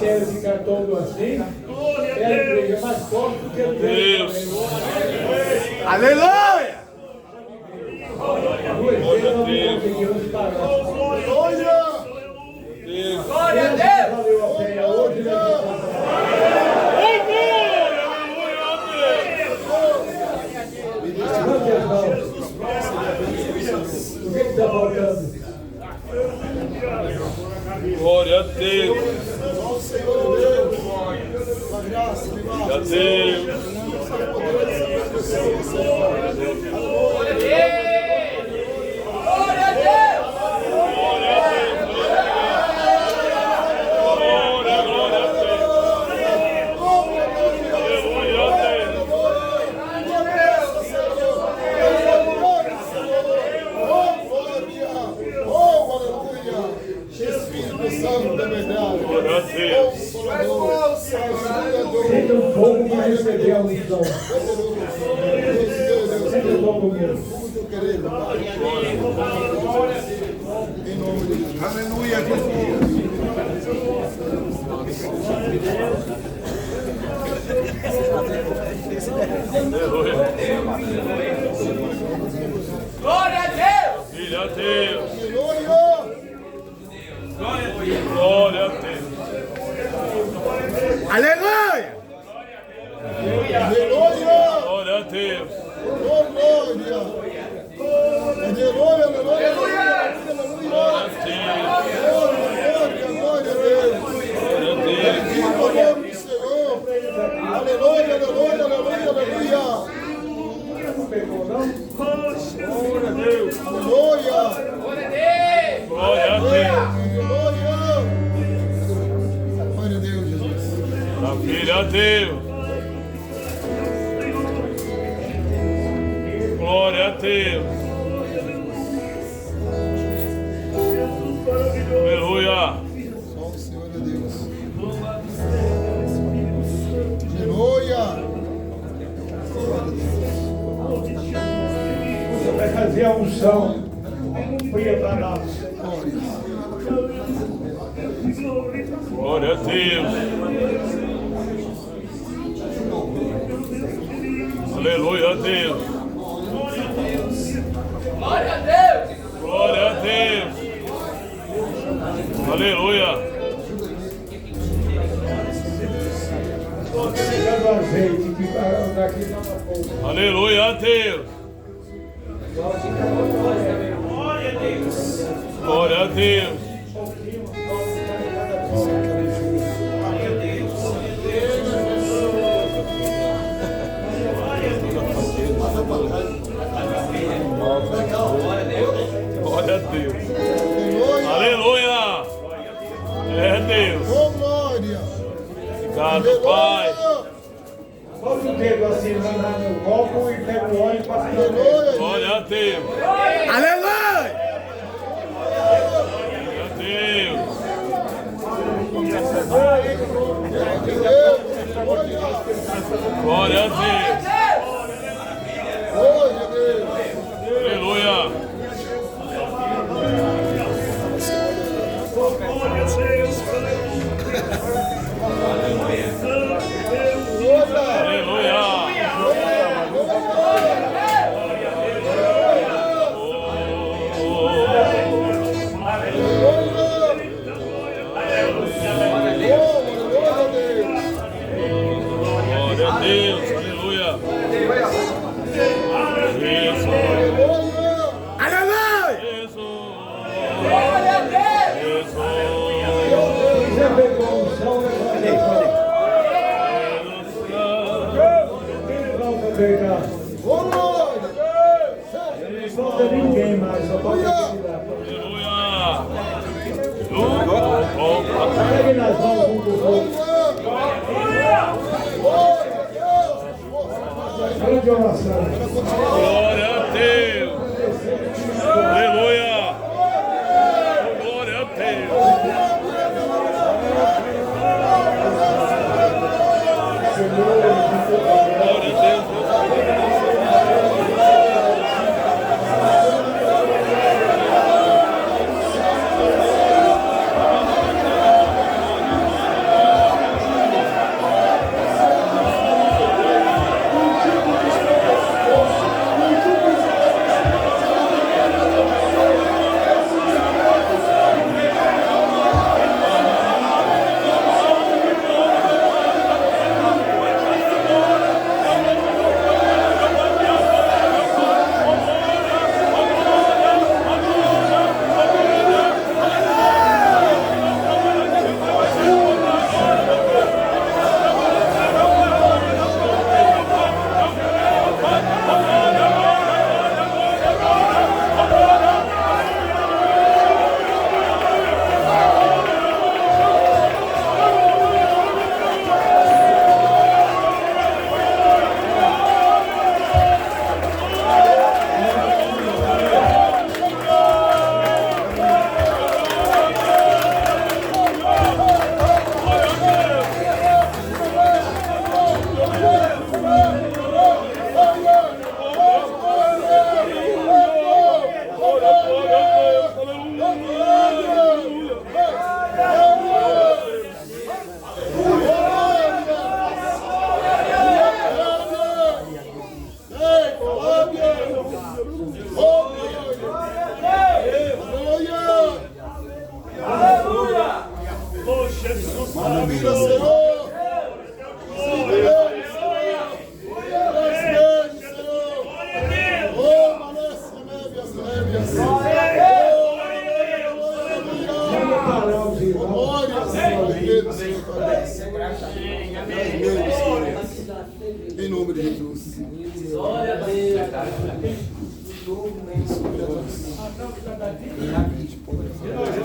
ministério ficar todo assim, é a igreja mais forte do que o Deus. Aleluia! Duas vezes nós não conseguimos parar. Aleluia! Glória a Deus! Valeu a pena hoje, né? O que está faltando? Glória a Deus. Glória a Deus. Senta um pouco para receber a unção. Senta todo mundo. Aleluia, Glória a Deus. Filha a Deus. Glória a Deus. Aleluia! Glória a Deus. Glória a Deus. Filha a Deus. Glória a Deus. Aleluia. Só o Senhor é Deus. Aleluia. Você vai fazer a unção. Fria para nós. Glória a Deus. Aleluia a Deus. Glória a Deus! Glória a Deus. Aleluia. Pegando azeite que daqui não dá pouco. Aleluia a Deus. Glória a Deus. Glória a Deus. Aleluia. É Deus. Oh, glória! Obrigado, Pai. Bota o dedo assim no copo e pega o óleo e passa no dedo. Glória a Deus. Aleluia! Glória a Deus. Glória a Deus. Aleluia. Glória a Deus. Aleluia. Isso. Aleluia! Isso. Você pegou a unção, Vamos pegar. Não falta ninguém mais, só pode tirar. Pegue nas mãos um do outro. Grande oração. Glória a Deus. Aleluia. Glória a Deus. Glória a Deus.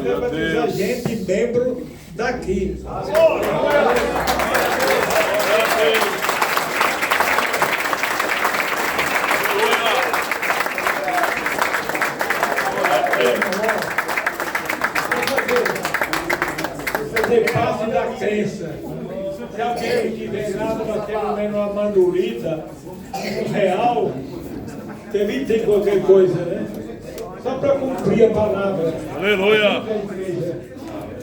Vai batizar gente, membro daqui. Fazer parte da crença. Se alguém tiver nada para ter pelo menos uma mandurita, um real, também tem qualquer coisa, né? Só para cumprir a palavra. Aleluia.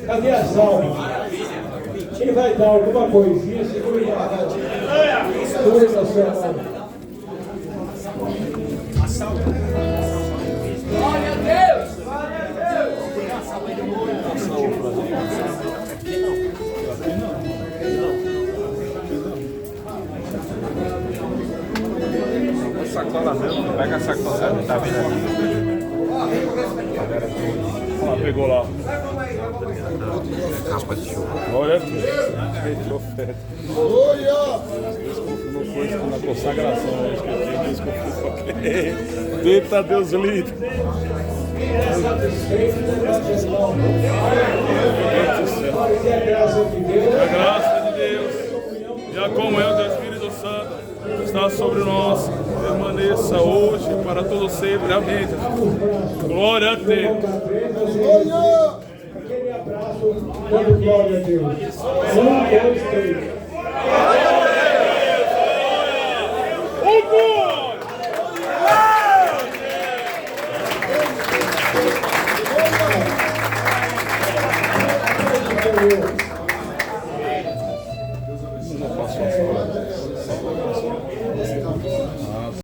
Cadê as almas? Quem vai dar alguma coisinha, segura na mão. Segura na sua mão. Glória a Deus! Sacola mesmo, pega a sacola, tá vendo aqui? Ah, pegou lá. Capa de show. Glória a Deus. Não foi isso na consagração, acho que aqui Deus confirmou. Eita, Deus lindo. A graça de Deus. A graça de Deus e a comunhão do Espírito Santo está sobre nós. Permaneça hoje para todo sempre. Amém. Glória a Deus. Aquele abraço, dando glória a Deus. 1, 2, 3.